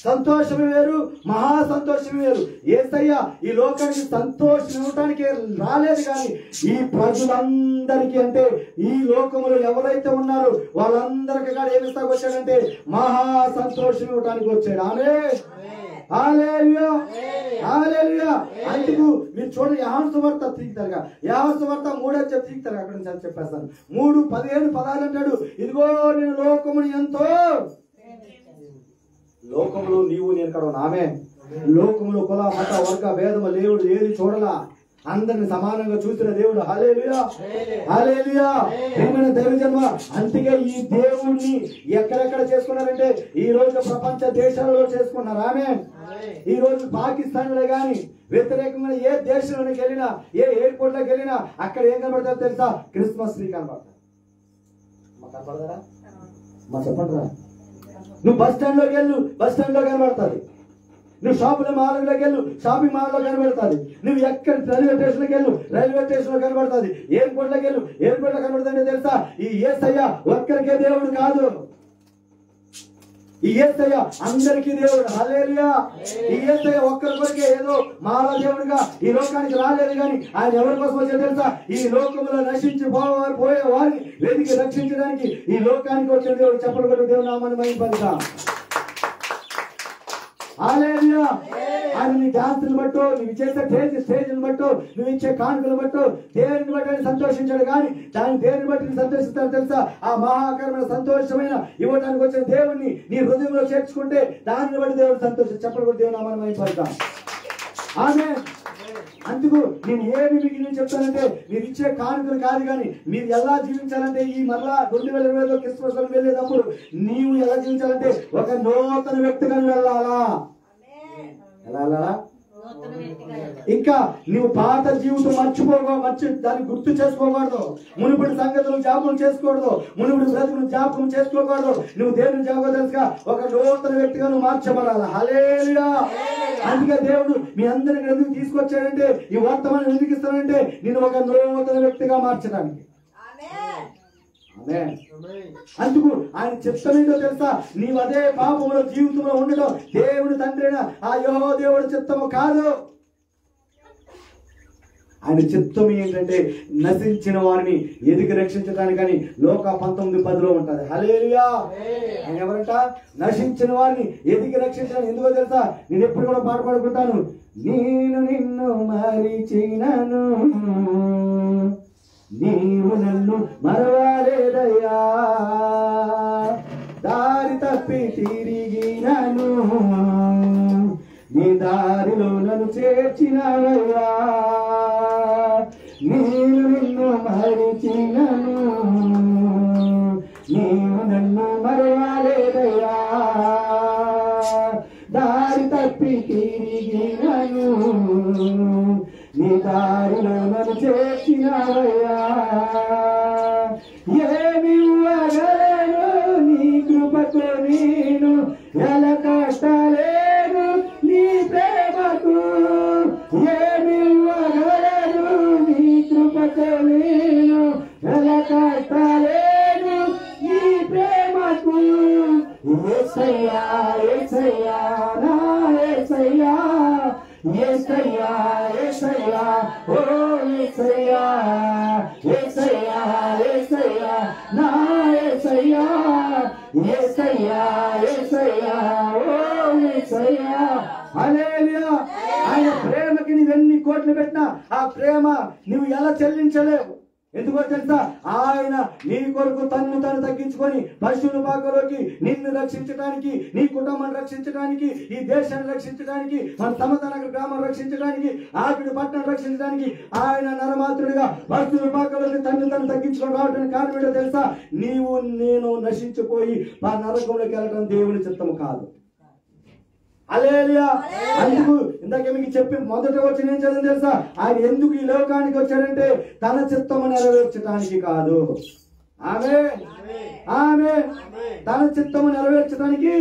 సంతోషం వేరు, మహా సంతోషం వేరు. యేసయ్య ఈ లోకానికి సంతోషం ఇవ్వటానికి రాలేదు, కానీ ఈ ప్రజలందరికీ అంటే ఈ లోకములో ఎవరైతే ఉన్నారో వాళ్ళందరికీ కూడా ఏమిస్తాకు వచ్చాడంటే మహా సంతోషం ఇవ్వటానికి వచ్చాడు. ఆమేన్, హల్లెలూయా, హల్లెలూయా. అందుకు మీరు చూడండి, యోహాను సువార్త తీస్తారుగా, యోహాను సువార్త 3వ తీస్తారు. అక్కడ నుంచి చెప్పేస్తాను. 3:15-16 అంటాడు, ఇదిగో నేను లోకముని ఎంతో, లోకములో నీవు నేను కడ. ఆమేన్. లోకములో కుల మత వర్గ భేదము దేవుడు ఏది చూడలా, అందరిని సమానంగా చూసిన దేవుడు. హల్లెలూయా, హల్లెలూయా. ప్రియమైన దైవజన్మ, అందుకే ఈ దేవుణ్ణి ఎక్కడెక్కడ చేసుకున్నారంటే ఈ రోజు ప్రపంచ దేశాలలో చేసుకున్నారు. ఆమేన్. ఈ రోజు పాకిస్తాన్ లో గాని వ్యతిరేకంగా ఏ దేశంలోకి వెళ్ళినా, ఏ ఎయిర్పోర్ట్ లోకి వెళ్ళినా అక్కడ ఏం కనబడతారో తెలుసా? క్రిస్మస్ ట్రీ కనబడతారు. కనపడతారా? మా చెప్పండి రా. నువ్వు బస్ స్టాండ్ లోకి వెళ్ళు, బస్ స్టాండ్ లో కనబడుతుంది. నువ్వు షాపింగ్ మాల్లోకి వెళ్ళు, షాపింగ్ మాల్ లో కనబడుతుంది. నువ్వు ఎక్కడ రైల్వే స్టేషన్ లోకి వెళ్ళు, రైల్వే స్టేషన్ లో కనబడుతుంది. ఎయిర్పోర్ట్ లోకి వెళ్ళు, ఎయిర్పోర్ట్ లో కనబడుతుంది. తెలుసా? ఈ యేసయ్య ఒక్కరికే దేవుడు కాదు. ఈ యేసయ్య అందరికీ దేవుడు. హల్లెలూయా. ఈ యేసయ్య ఒక్కరి కొరకే ఏదో మాల దేవుడిగా ఈ లోకానికి రాలేదు, కానీ ఆయన ఎవరి కోసం వచ్చే తెలుసా? ఈ లోకంలో నశించి పోయే వారిని వెతికి రక్షించడానికి ఈ లోకానికి వచ్చిన దేవుడు. చెప్పలు కొట్టు దేవుడు నామాన్ని మహిమపరుద్దాం. హల్లెలూయా. ఆయన నీ డాన్సులు బట్టు, నువ్వు చేసే స్టేజ్ని బట్టు, నువ్వు ఇచ్చే కానుకలు బట్టు దేవుని బట్టి సంతోషించాడు, కానీ దాన్ని దేవుని బట్టి సంతోషిస్తాను తెలుసా? ఆ మహాకరమైన సంతోషమైన ఇవ్వడానికి వచ్చిన దేవుణ్ణి నీ హృదయంలో చేర్చుకుంటే దాన్ని బట్టి దేవుడు సంతోషం. చెప్పలు కూడా దేవుని నామాన్ని మహిమపరుద్దాం. ఆమేన్. అందుకు నేను ఏమి మీకు చెప్తానంటే, మీరు ఇచ్చే కానుకలు కాదు, కానీ మీరు ఎలా జీవించాలంటే ఈ మరలా 2020 క్రిస్మస్ వెళ్ళేటప్పుడు నీవు ఎలా జీవించాలంటే ఒక నూతన వ్యక్తిగా వెళ్ళాలా. ఎలా వెళ్ళాలా? ఇంకా నువ్వు పాత జీవితం దాన్ని గుర్తు చేసుకోకూడదు. మునుపటి సంగతులు జ్ఞాపకం చేసుకోకూడదు. మునుపటి బ్రతుకులు జ్ఞాపకం చేసుకోకూడదు. నువ్వు దేవుని జ్ఞాపకం తెలుసుగా ఒక నూతన వ్యక్తిగా నువ్వు మార్చబడాలి. హల్లెలూయా. అందుకే దేవుడు మీ అందరికి ఎందుకు తీసుకొచ్చాడంటే, ఈ వర్తమానం ఎందుకు ఇస్తానంటే నేను ఒక నూతన వ్యక్తిగా మార్చడానికి. అందుకు ఆయన చిత్తమేంటో తెలుసా? నీవు అదే పాపంలో జీవితంలో ఉండడం దేవుడి తండ్రి ఆ యెహోవా దేవుడి చిత్తము కాదు. ఆయన చిత్తం ఏంటంటే నశించిన వారిని ఎదిగి రక్షించడానికని లోక 19:10 ఉంటుంది. హల్లెలూయా. ఆయన ఎవరంట? నశించిన వారిని ఎదిగి రక్షించడానికి. ఎందుకో తెలుసా? నేను ఎప్పుడు కూడా పాట పాడుకుంటాను. నేను నిన్ను మరిచినను, నీవు నన్ను మరవలేదయ్యా, దారి తప్పి తిరిగినను, నీ దారిలో నన్ను చేర్చినవయ్యా, నేను నిన్ను మరిచినను, నీవు నన్ను మరవలేదయ్యా, దారి తప్పి తిరిగినను, నీ దారిలో నన్ను చేర్చినవయ్యా. ఏమివ్వగలను నీ కృపకు నేను, ఎలా కష్టలేదు నీ ప్రేమకు. ఏమివ్వగలను నీ కృపకు నేను, ఎలా కష్టలేదు నీ ప్రేమకు. యేసయ్యా యేసయ్యా నా యేసయ్యా, యేసయ్యా యేసయ్యా ఓ యేసయ్యా, యేసయ్యా యేసయ్యా నా యేసయ్యా, యేసయ్యా యేసయ్యా ఓ యేసయ్యా. హల్లెలూయా. ఆయన ప్రేమకి నువ్వెన్ని కోట్లు పెట్టినా ఆ ప్రేమ నువ్వు ఎలా చెల్లించలేవు. ఎందుకో తెలుసా? ఆయన నీ కొరకు తన్ను తగ్గించుకొని పశువుల పాకలోకి నిన్ను రక్షించడానికి, నీ కుటుంబాన్ని రక్షించడానికి, ఈ దేశాన్ని రక్షించడానికి, మన సమతనగర గ్రామం రక్షించడానికి, ఆవిడ పట్టణం రక్షించడానికి ఆయన నరమాత్రుడిగా పశువుల పాకలోకి తన్ను తగ్గించుకొని రావడానికి కారణం ఏంటో తెలుసా? నీవు నేను నశించిపోయి ఆ నరకంలోకి వెళ్ళడం దేవుని చిత్తము కాదు. హల్లెలూయా. అందుకు ఇందాక మీకు చెప్పి మొదట వచ్చి నేను చదివింది తెలుసా? ఆయన ఎందుకు ఈ లోకానికి వచ్చాడంటే తన చిత్తము నెరవేర్చడానికి కాదు. ఆమేన్ ఆమేన్. తన చిత్తము నెరవేర్చడానికి,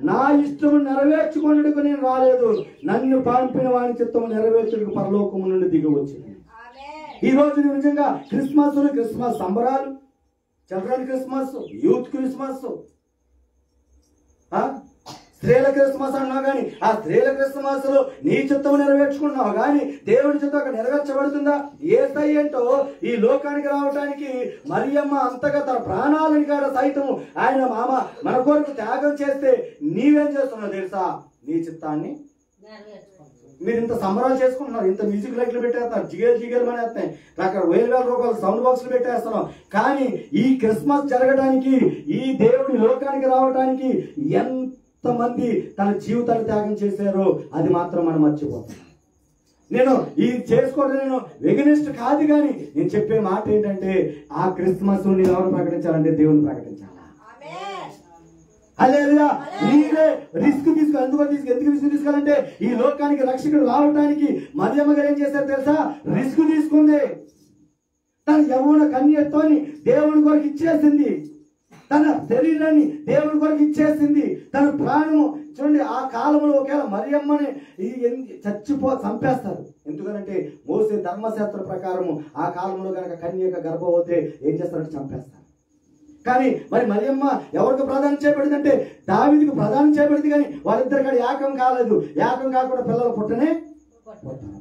నా ఇష్టము నెరవేర్చుకున్నట్టుకు నేను రాలేదు, నన్ను పంపిన వాని చిత్తము నెరవేర్చుటకు పరలోకము నుండి దిగి వచ్చింది. ఈ రోజు నిజంగా క్రిస్మస్ సంబరాలు, చిల్డ్రన్ క్రిస్మస్, యూత్ క్రిస్మస్, స్త్రీల క్రిస్మస్ అన్నావు, కానీ ఆ స్త్రీల క్రిస్మస్ లో నీ చిత్తము నెరవేర్చుకున్నావు, కానీ దేవుడి చిత్తం అక్కడ నెరవేర్చబడుతుందా? యేసయ్య ఏంటో ఈ లోకానికి రావడానికి మరియమ్మ అంతగా తన ప్రాణాలని కాడ సైతం ఆయన మామ మన కొరకు త్యాగం చేస్తే నీవేం చేస్తున్నావు తెలుసా? నీ చిత్తాన్ని మీరు ఇంత సంబరాలు చేసుకుంటున్నారు, ఇంత మ్యూజిక్ లైట్లు పెట్టేస్తున్నారు, జిగేలు అనేస్తున్నాయి, అక్కడ 1000 రూపాయలు సౌండ్ బాక్స్లు పెట్టేస్తున్నాం, కానీ ఈ క్రిస్మస్ జరగడానికి, ఈ దేవుడి లోకానికి రావడానికి ఎంతమంది తన జీవితాన్ని త్యాగం చేశారో అది మాత్రం మనం మర్చిపోతాం. నేను ఇది చేసుకోవడం నేను వెగనిస్ట్ కాదు, కానీ నేను చెప్పే మాట ఏంటంటే ఆ క్రిస్మస్ నేను ఎవరు ప్రకటించాలంటే దేవుని ప్రకటించాలా. హల్లెలూయా. నీవే రిస్క్ తీసుకో. ఎందుకు రిస్క్ తీసుకోవాలంటే ఈ లోకానికి రక్షకుడు రావడానికి మరియమ్మ గారు ఏం చేశారు తెలుసా? రిస్క్ తీసుకుంది. తన యవ్వన కన్యతోని దేవుని కొరకు ఇచ్చేసింది, తన శరీరాన్ని దేవుని కొరకు ఇచ్చేసింది, తన ప్రాణము. చూడండి, ఆ కాలంలో ఒకవేళ మరియమ్మని చంపేస్తారు. ఎందుకంటే మోసే ధర్మశాస్త్ర ప్రకారము ఆ కాలంలో కనుక కన్యక గర్భవతే ఏం చేస్తారంటే చంపేస్తారు. కానీ మరి మరియమ్మ ఎవరికి ప్రదానం చేయబడిందంటే దావీదుకు ప్రదానం చేయబడింది, కానీ వాళ్ళిద్దరు కాడ ఏకం కాలేదు. ఏకం కాకుండా పిల్లలు పుట్టనే పుట్టారు.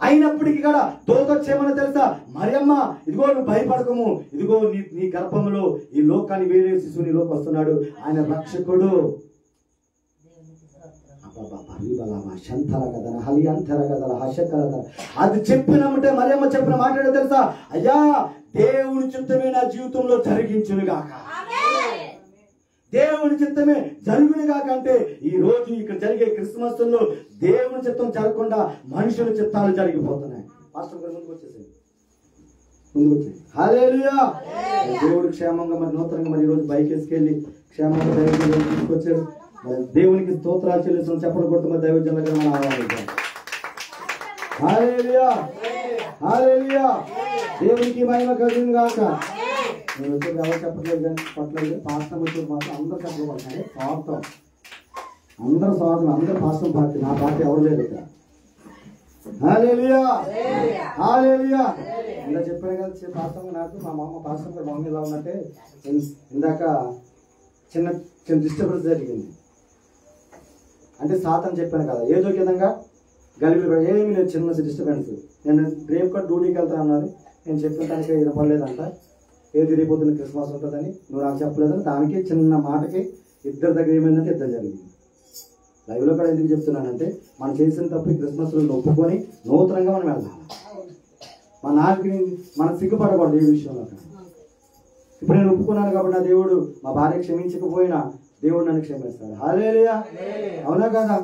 అయినప్పటికీ కూడా దూత వచ్చేమని తెలుసా, మరియమ్మ ఇదిగో నువ్వు భయపడకము, ఇదిగో నీ గర్భంలో ఈ లోకాన్ని వేరే శిశువు నీలోకి వస్తున్నాడు, ఆయన రక్షకుడు. అది చెప్పినమంటే మరియమ్మ చెప్పిన మాట్లాడే తెలుసా, అయ్యా దేవుని చిత్తమే నా జీవితంలో జరిగించునుగాక, దేవుని చిత్తమే జరుగునుగాక. అంటే ఈ రోజు ఇక్కడ జరిగే క్రిస్మస్ లో దేవుని చిత్తం జరగకుండా మనుషుల చిత్తాలు జరిగిపోతున్నాయి. పాస్టర్ గారు ముందుకు వచ్చేసి హల్లెలూయా. దేవుడు క్షేమంగా మరి నూతనంగా మరి ఈ రోజు బైక్ వేసుకెళ్ళి క్షేమంగా దైవజనులు తీసుకొచ్చారు. దేవునికి స్తోత్రాలు చెల్లిస్తున్నాం. చెప్పలు కొడుతూ మరి దైవజనులుగా మనం ఆరాధించాం. హల్లెలూయా హల్లెలూయా. దేవునికి మహిమ కలుగును గాక. నేను వచ్చి ఎవరు చెప్పట్లేదు కానీ పట్టలేదు. పాస్టర్ వచ్చి మాత్రం అందరూ చెప్పబడతాయి. స్వార్థం, అందరూ స్వార్థం, అందరూ పాస్టర్ పార్టీ, నా పార్టీ ఎవరు లేదు ఇక్కడ. హల్లెలూయా హల్లెలూయా. ఇలా చెప్పాను కదా పాస్టర్ నాకు మా మామ పాస్టర్ గారు మమ్మీ ఎలా ఉన్నట్టే ఇందాక చిన్న చిన్న డిస్టర్బెన్స్ జరిగింది. అంటే సాతని చెప్పాను కదా, ఏదో విధంగా గలిబిలి ఏమీ లేదు, చిన్న డిస్టర్బెన్స్. నేను రేపు కూడా డ్యూటీకి వెళ్తా అన్నారు. నేను చెప్పిన దానికి వినపడలేదంట. ఏది రేపొద్దున క్రిస్మస్ ఉంటుందని నువ్వు నాకు చెప్పలేదని దానికి చిన్న మాటకి ఇద్దరి దగ్గర ఏమైందంటే ఇద్దరు జరిగింది. లైవ్లో కూడా ఎందుకు చెప్తున్నానంటే మనం చేసిన తప్పు క్రిస్మస్ రోజు ఒప్పుకొని నూతనంగా మనం వెళ్దాం. మన నాలుగుని మనం సిగ్గుపడకూడదు ఏ విషయంలో. ఇప్పుడు నేను ఒప్పుకున్నాను కాబట్టి నా దేవుడు మా భార్య క్షమించకపోయినా దేవుడు నన్ను క్షమిస్తాడు. హల్లెలూయా. అవునా కదా?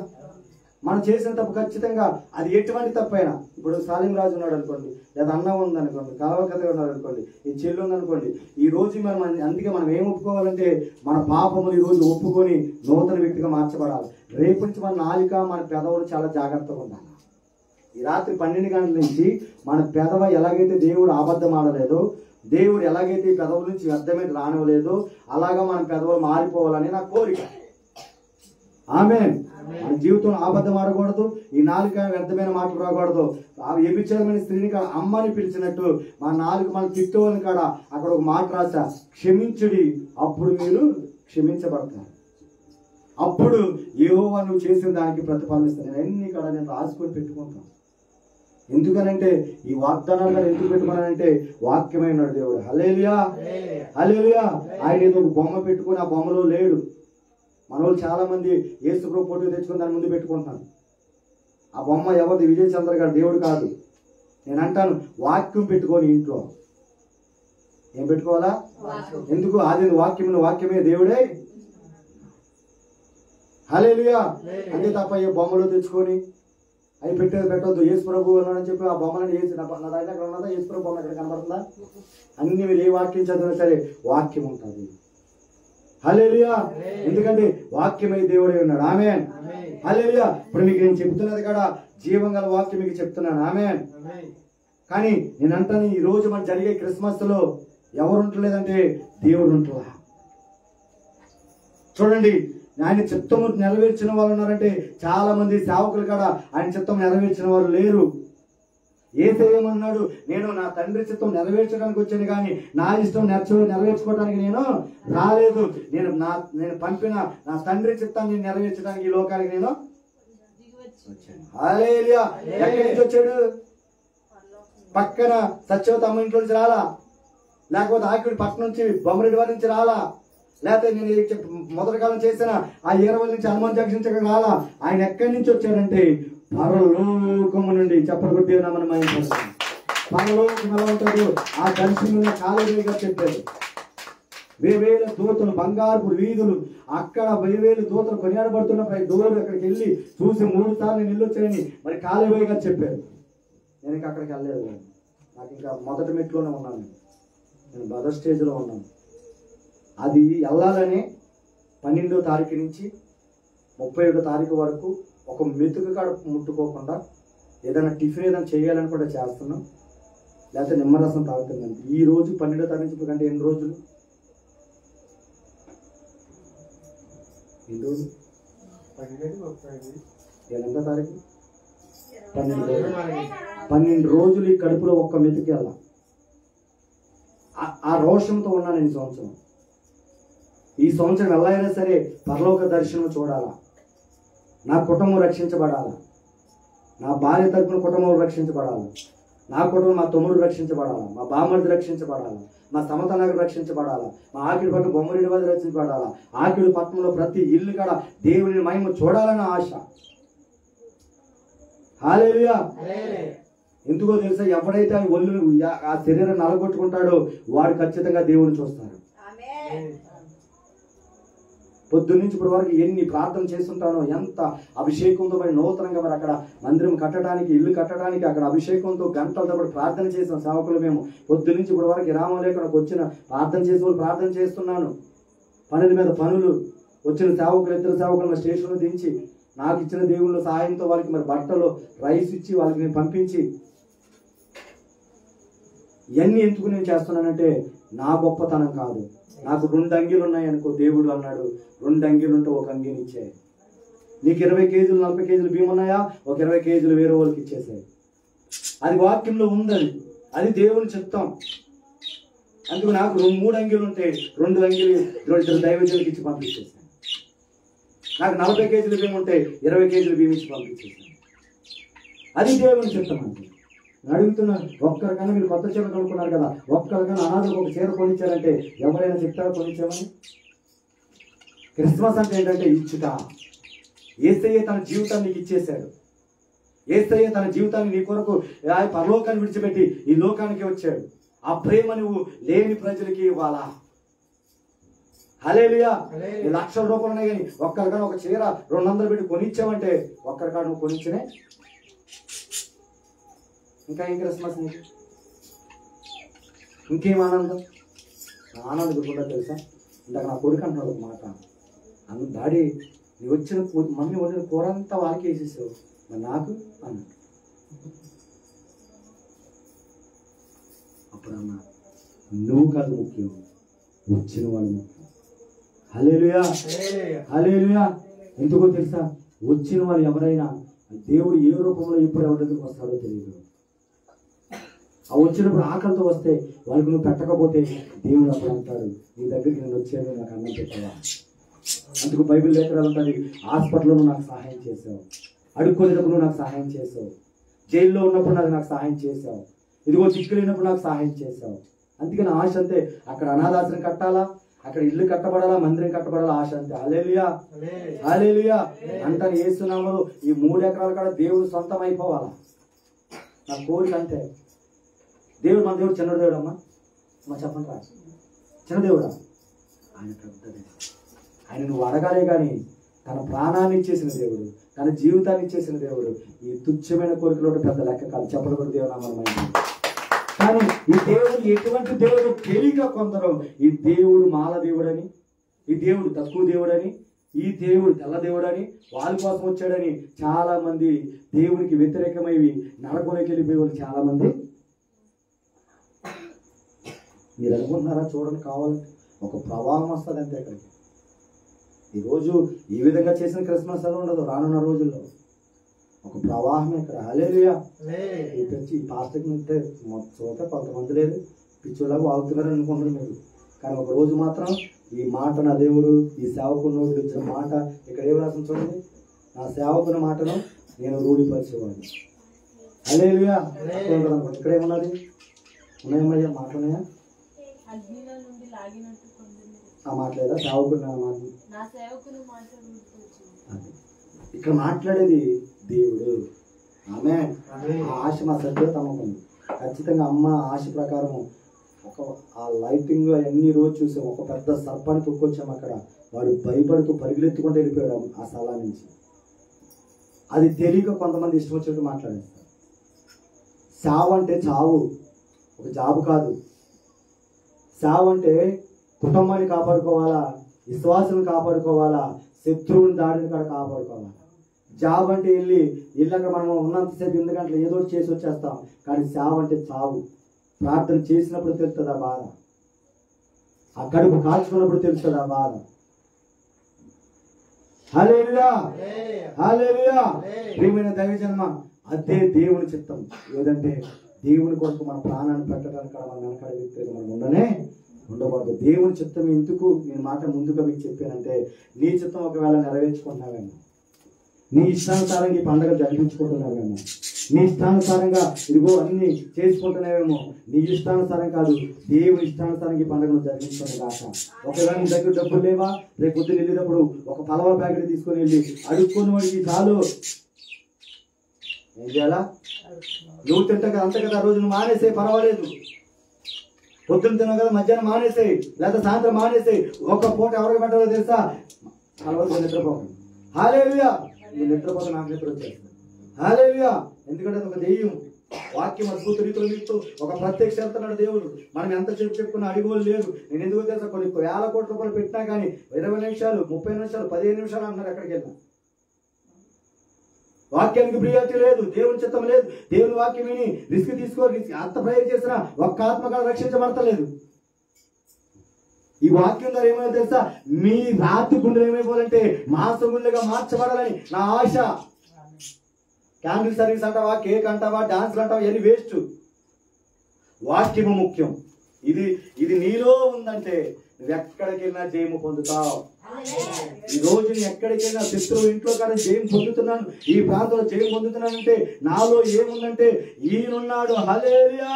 మనం చేసిన తప్పు ఖచ్చితంగా అది ఎటువంటి తప్పైనా, ఇప్పుడు సాలిం రాజు ఉన్నాడు అనుకోండి, లేదా అన్నం ఉందనుకోండి, కలవకథ ఉన్నాడు అనుకోండి, ఈ చెల్లి ఉందనుకోండి, ఈ రోజు మనం అందుకే మనం ఏం ఒప్పుకోవాలంటే మన పాపములు ఈ రోజు ఒప్పుకొని నూతన వ్యక్తిగా మార్చబడాలి. రేపు నుంచి మన నాలుక మన పెదవులు చాలా జాగ్రత్తగా ఉండాలి. ఈ రాత్రి 12 గంటల నుంచి మన పెదవ ఎలాగైతే దేవుడు అబద్ధం ఆడలేదో, దేవుడు ఎలాగైతే ఈ పెదవుల నుంచి వ్యర్థమైన రానివ్వలేదో అలాగా మన పెదవులు మారిపోవాలని నా కోరిక. ఆమేన్. మన జీవితంలో అబద్ధం ఆడకూడదు, ఈ నాలుక వ్యర్థమైన మాటలు రాకూడదు. ఆ వ్యభిచారమైన స్త్రీని అమ్మని పిలిచినట్టు మన నాలుక మన తిట్టోని కాడ అక్కడ ఒక మాట రాసా, క్షమించుడి అప్పుడు మీరు క్షమించబడతారు, అప్పుడు యెహోవా నువ్వు చేసిన దానికి ప్రతిఫలం ఇస్తాను. నేను అన్ని కాడ నేను రాసుకొని పెట్టుకుంటాను. ఎందుకనంటే ఈ వాగ్దానాలు గారు ఎందుకు పెట్టుకున్నానంటే వాక్యమైనాడు దేవుడు. హల్లెలూయా హల్లెలూయా. ఆయన ఏదో ఒక బొమ్మ పెట్టుకుని ఆ బొమ్మలో లేడు. మన వాళ్ళు చాలా మంది యేసు ప్రభు ఫోటో తెచ్చుకుని దాని ముందు పెట్టుకుంటున్నాను. ఆ బొమ్మ ఎవరిది? విజయ్ చంద్ర గారు, దేవుడు కాదు. నేను అంటాను వాక్యం పెట్టుకొని ఇంట్లో ఏం పెట్టుకోవాలా? ఎందుకు? అది వాక్యమే దేవుడే. హల్లెలూయా. అంతే తప్ప ఏ బొమ్మలు తెచ్చుకొని అవి పెట్టొద్దు. యేసు ప్రభు అన్నాడని చెప్పి ఆ బొమ్మలని వేసి నా దగ్గర అక్కడ ఉన్నదా? యేసు ప్రభు బొమ్మ ఎక్కడ కనబడుతుందా? అన్ని మీరు ఏ వాక్యం చదివినా సరే వాక్యం ఉంటుంది. హల్లెలూయా. ఎందుకంటే వాక్యమై దేవుడే ఉన్నాడు. ఆమేన్. హల్లెలూయా. ఇప్పుడు మీకు నేను చెప్తున్నది కూడా జీవం గల వాక్యం మీకు చెప్తున్నాను. ఆమేన్. కానీ నేను అంటాను ఈ రోజు మన జరిగే క్రిస్మస్ లో ఎవరు ఉంటలేదంటే దేవుడు ఉంటులా. చూడండి, ఆయన చిత్తము నెరవేర్చిన వాళ్ళు ఉన్నారంటే చాలా మంది సేవకులు కూడా ఆయన చిత్తం నెరవేర్చిన వాళ్ళు లేరు. యేసయ్యమన్నాడు, నేను నా తండ్రి చిత్తం నెరవేర్చడానికి వచ్చాను కానీ నా ఇష్టం నెరవేర్చుకోవడానికి నేను రాలేదు. నేను పంపిన నా తండ్రి చిత్తాన్ని నెరవేర్చడానికి ఈ లోకానికి నేను వచ్చాను. హల్లెలూయా. ఎక్కడి నుంచి వచ్చాడు? పక్కన సత్యవతి అమ్మ ఇంట్లో నుంచి రాలా, లేకపోతే ఆకిడి పక్క నుంచి బొమ్మరెడ్డి వారి నుంచి రాలా, లేకపోతే నేను మొదటి కాలం చేసిన ఆ 20 నుంచి హనుమాన్ జంక్షన్ నుంచి రాలా. ఆయన ఎక్కడి నుంచి వచ్చాడంటే పరలోకము నుండి. చెప్పలు కొట్టి మనం పరలోకం ఎలా ఉంటాడు? ఆ దర్శనం కాలేజీగా చెప్పారు. 1000 దూతలు, బంగారు వీధులు, అక్కడ 1000 దూతలు కొనియాడబడుతున్నప్పుడు డోర్ అక్కడికి వెళ్ళి చూసి 3 సార్లు నేను వెళ్ళొచ్చానని మరి కాలేజీగా చెప్పారు. నేను ఇంకా అక్కడికి వెళ్ళలేదు. నాకు ఇంకా మొదటి మెట్లోనే ఉన్నాను. నేను మొదటి స్టేజ్లో ఉన్నాను. అది వెళ్ళాలని 12వ తారీఖు నుంచి 31వ తారీఖు వరకు ఒక మెతుకు కాడ ముట్టుకోకుండా ఏదైనా టిఫిన్ ఏదైనా చేయాలని కూడా చేస్తున్నాం, లేకపోతే నిమ్మరసం తాగుతున్నాను. ఈ రోజు 12వ తారీఖు నుంచి కంటే ఎన్ని రోజులు? ఎన్ని రోజులు? 8వ తారీఖు 12 రోజులు ఈ కడుపులో ఒక్క మెతుకు వెళ్ళాం. ఆ రోషంతో ఉన్నాను ఈ సంవత్సరం. ఈ సంవత్సరం ఎలా అయినా సరే పరలోక దర్శనం చూడాలా, నా కుటుంబం రక్షించబడాలా, నా భార్య తరపున కుటుంబం రక్షించబడాలి, నా కుటుంబం మా తమ్ముడు రక్షించబడాలా, మా బామ్మడిది రక్షించబడాలా, మా సమత నగర్ రక్షించబడాలా, మా ఆకిడి పట్టు బొమ్మరెడ్డి వారి రక్షించబడాలా, ఆకిడి పట్టణంలో ప్రతి ఇల్లు కాడ దేవుని మహిమ చూడాలని ఆశ. హల్లెలూయా. ఎందుకో తెలుసా, ఎవడైతే ఆ శరీరం నలగొట్టుకుంటాడో వాడు ఖచ్చితంగా దేవుని చూస్తారు. పొద్దున్నుంచి ఇప్పటి వరకు ఎన్ని ప్రార్థన చేస్తుంటానో, ఎంత అభిషేకంతో మరి నూతనంగా మరి అక్కడ మందిరం కట్టడానికి, ఇల్లు కట్టడానికి అక్కడ అభిషేకంతో గంటల తరబడి ప్రార్థన చేసిన సేవకులు మేము. పొద్దున్నుంచి ఇప్పటి వరకు విరామం లేకుండా వచ్చిన ప్రార్థన చేసే వాళ్ళు ప్రార్థన చేస్తున్నాను. పనుల మీద పనులు, వచ్చిన సేవకులు, ఇద్దరు సేవకులు స్టేషన్లో దించి నాకు ఇచ్చిన దేవుళ్ళ సహాయంతో వాళ్ళకి మరి బట్టలు, రైస్ ఇచ్చి వాళ్ళకి నేను పంపించి ఇవన్నీ ఎందుకు నేను చేస్తున్నానంటే నా గొప్పతనం కాదు. నాకు 2 అంగీలు ఉన్నాయనుకో, దేవుడు అన్నాడు 2 అంగీలు ఉంటే 1 అంగీని ఇచ్చాయి. నీకు 20 కేజీలు 40 కేజీలు బియ్యం ఉన్నాయా, ఒక 20 కేజీలు వేరే వాళ్ళకి ఇచ్చేసాయి. అది వాక్యంలో ఉందని, అది దేవుని చిత్తం. అందుకు నాకు 3 అంగీలు ఉంటే 2 అంగీలు 2 దైవజనులకు ఇచ్చి పంపించేసాను. నాకు 40 కేజీలు బియ్యం ఉంటే 20 కేజీలు బియ్యం ఇచ్చి పంపించేసాను. అది దేవుని చిత్తం. అంటే అడుగుతున్నాను, ఒక్కరికన్నా మీరు కొత్త చీర కొనుక్కున్నారు కదా, ఒక్కరికన్నా అనాథకు ఒక చీర కొనిచ్చారంటే ఎవరైనా చెప్తారో కొనిచ్చామని? క్రిస్మస్ అంటే ఏంటంటే ఇచ్చుట. యేసయ్య తన జీవితాన్ని నీకు ఇచ్చేశాడు. యేసయ్య తన జీవితాన్ని నీ కొరకు పరలోకాన్ని విడిచిపెట్టి ఈ లోకానికి వచ్చాడు. ఆ ప్రేమ నువ్వు లేని ప్రజలకి ఇవ్వాలా? హల్లెలూయా. లక్షల రూపాయలు ఉన్నాయి కానీ ఒక్కరికన్నా ఒక చీర 200 పెట్టి కొనిచ్చావంటే ఒక్కరికాడ నువ్వు కొనిచ్చినే. ఇంకా ఏం క్రిస్మస్ నీకు? ఇంకేం ఆనందం? ఆనందం కూడా తెలుసా? ఇందాక నా కొడుకు అంటున్నాడు ఒక మాట, డాడీ నీ వచ్చిన మమ్మీ వండిన కూర అంతా వాళ్ళకి వేసేసావు, మరి నాకు అన్నాడు. అప్పుడు అన్నా, నువ్వు కాదు ముఖ్యం, వచ్చిన వాళ్ళు ముఖ్యం. హల్లెలూయా. హల్లెలూయా. ఎందుకో తెలుసా, వచ్చిన వాళ్ళు ఎవరైనా దేవుడు ఏ రూపంలో ఎప్పుడు ఎవరి దగ్గరికి వస్తాడో తెలియదు. ఆ వచ్చినప్పుడు ఆకలితో వస్తే వాళ్ళకి నువ్వు పెట్టకపోతే దేవుడు అప్పుడు అంటాడు, నీ దగ్గరికి నేను వచ్చాను, నాకు అన్నం పెట్టావా? అందుకు బైబిల్ లేఖనాలు ఉంటుంది, హాస్పిటల్లో నువ్వు నాకు సహాయం చేసావు, అడుక్కోలేనప్పుడు నువ్వు నాకు సహాయం చేసావు, జైల్లో ఉన్నప్పుడు నాకు సహాయం చేసావు, ఇదిగో దిక్కులేనప్పుడు నాకు సహాయం చేసావు. అందుకని ఆశ అంతే. అక్కడ అనాథాశ్రమం కట్టాలా, అక్కడ ఇల్లు కట్టబడాలా, మందిరం కట్టబడాలా, ఆశ అంతే. హల్లెలూయా. హల్లెలూయా. అంటాను యేసునామములో ఈ 3 ఎకరాలు కూడా దేవుడు సొంతం అయిపోవాలా, నా కోరిక అంతే. దేవుడు మన దేవుడు చిన్న దేవుడు అమ్మా, మా చెప్పండి రా, చిన్న దేవుడా? ఆయన పెద్ద దేవుడు. ఆయన నువ్వు అడగాలే కానీ తన ప్రాణాన్ని ఇచ్చేసిన దేవుడు, తన జీవితాన్ని ఇచ్చేసిన దేవుడు. ఈ తుచ్చమైన కోరికలో పెద్ద లెక్క కాదు. చెప్పడం కూడా దేవుడు నామమైంది. కానీ ఈ దేవుడు ఎటువంటి దేవుడు తెలియక కొందరు ఈ దేవుడు మాల దేవుడని, ఈ దేవుడు తక్కువ దేవుడని, ఈ దేవుడు తెల్ల దేవుడని, వాళ్ళ కోసం వచ్చాడని చాలా మంది దేవునికి వ్యతిరేకమైవి నరకంలోకి వెళ్ళిపోయే వాళ్ళు చాలా మంది. మీరు అనుకుంటున్నారా? చూడండి, కావాలంటే ఒక ప్రవాహం వస్తుంది అంతే అక్కడికి. ఈరోజు ఈ విధంగా చేసిన క్రిస్మస్ అని ఉండదు, రానున్న రోజుల్లో ఒక ప్రవాహం ఇక్కడ. హల్లెలూయా. ఈ పాస్టర్కి ఉంటే చూత కొంతమంది లేదు, పిచ్చోలాగా వాగుతున్నారు అనుకుంటున్నారు మీరు. కానీ ఒక రోజు మాత్రం ఈ మాట నా దేవుడు ఈ సేవకుని నోటి ఇచ్చిన మాట ఇక్కడ ఏం రాసిన చూడండి, నా సేవకుని మాటను నేను రూఢిపరిచేవాడిని. హల్లెలూయా. ఇక్కడ ఏమున్నది? ఉన్నాయమ్మయ్యా మాట ఉన్నాయా? ఆ మాట లేదా? సేవకుని మాట ఇక్కడ మాట్లాడేది దేవుడు. ఆమె ఆశ మా సత్య తమకు ఖచ్చితంగా అమ్మ ఆశ ప్రకారం ఒక ఆ లైటింగ్ అవన్నీ రోజు చూసాం. ఒక పెద్ద సర్పాన్ని తొక్కొచ్చాము అక్కడ. వాడు భయపడుతూ పరిగెత్తుకుంటూ వెళ్ళిపోయాడు ఆ స్థలా నుంచి. అది తెలియక కొంతమంది ఇష్టం వచ్చినట్టు మాట్లాడేస్తారు. చావు అంటే చావు, ఒక జాబు కాదు. చావు అంటే కుటుంబాన్ని కాపాడుకోవాలా, విశ్వాసాన్ని కాపాడుకోవాలా, శత్రువుని దాడిని కూడా కాపాడుకోవాలా. జాబ్ అంటే వెళ్ళాక మనం ఉన్నంతసేపు 8 గంటలు ఏదో చేసి వచ్చేస్తాం. కానీ చావు అంటే చావు. ప్రార్థన చేసినప్పుడు తెలుస్తుంది ఆ బాధ, ఆ కడుపు కాల్చుకున్నప్పుడు తెలుస్తుంది ఆ బాధ. హల్లెలూయా. హల్లెలూయా. ప్రియమైన దైవజన్మ, అదే దేవుని చిత్తం. ఏదంటే దేవుని కొరకు మన ప్రాణాన్ని పెట్టడానికి మన వెనకాడ వ్యక్తిగా మనం ఉండకూడదు. దేవుని చిత్తం ఎందుకు నేను మాట ముందుగా మీకు చెప్పానంటే, నీ చిత్తం ఒకవేళ నెరవేర్చుకుంటున్నావేమో, నీ ఇష్టానుసారంగా ఈ పండుగ జరిపించుకుంటున్నావేమో, నీ ఇష్టానుసారంగా ఇదిగో అన్ని చేసుకుంటున్నావేమో, నీ ఇష్టానుసారం కాదు, దేవుని ఇష్టానుసారంగా ఈ పండుగను జరిపించుకునే కాక. ఒకవేళ నీ దగ్గర డబ్బులు లేవా, రేపు పొద్దున్న వెళ్ళేటప్పుడు ఒక పలవ ప్యాకెట్ తీసుకొని వెళ్ళి అడుక్కొని వాడికి చాలు. ఏం చేయాలా? నువ్వు తింటా కదా అంతే కదా, రోజు నువ్వు మానేసే పర్వాలేదు. పొద్దున్న తిన్నావు కదా, మధ్యాహ్నం మానేసేయి, లేదా సాయంత్రం మానేసేయి. ఒక్క పూట ఎవరికి పెట్టాలో తెలుసా? అలవాటు నిద్రపోకండి. హల్లెలూయా. నువ్వు నిద్రపోతే నాకు నిద్ర వచ్చేస్తుంది. హల్లెలూయా. ఎందుకంటే అది ఒక దెయ్యం. వాక్యం అద్భుత రీతిలో మీకు ఒక ప్రత్యక్ష వెళ్తున్నాడు దేవుడు. మనం ఎంత చెప్పుకున్న అడిగోలు లేదు. నేను ఎందుకు తెలుసా, కొన్ని వేల కోట్ల రూపాయలు పెట్టినా కానీ 20 నిమిషాలు 30 నిమిషాలు 15 నిమిషాలు అంటున్నారు. ఎక్కడికి వెళ్ళినా వాక్యానికి ప్రియారిటీ లేదు, దేవుని చిత్తం లేదు. దేవుని వాక్యం విని రిస్క్ తీసుకో, అంత ప్రయత్నం చేసినా ఒక్క ఆత్మకాలు రక్షించబడతలేదు. ఈ వాక్యం ద్వారా ఏమైనా తెలుసా, మీ రాత్రి గుండెలు ఏమైపోవాలంటే మాంస గుండెలుగా మార్చబడాలని నా ఆశ. క్యాండిల్ సర్వీస్ అంటావా, కేక్ అంటావా, డాన్స్లు అంటావా, ఇవన్నీ వేస్ట్. వాక్యము ముఖ్యం. ఇది నీలో ఉందంటే నువ్వు ఎక్కడికి వెళ్ళినా జయము పొందుతావు. ఈ రోజు ఎక్కడికి వెళ్ళినా శత్రువు ఇంట్లో కానీ జయం పొందుతున్నాను, ఈ ప్రాంతంలో జయం పొందుతున్నానంటే నాలో ఏముందంటే ఈయనున్నాడు. హల్లెలూయా.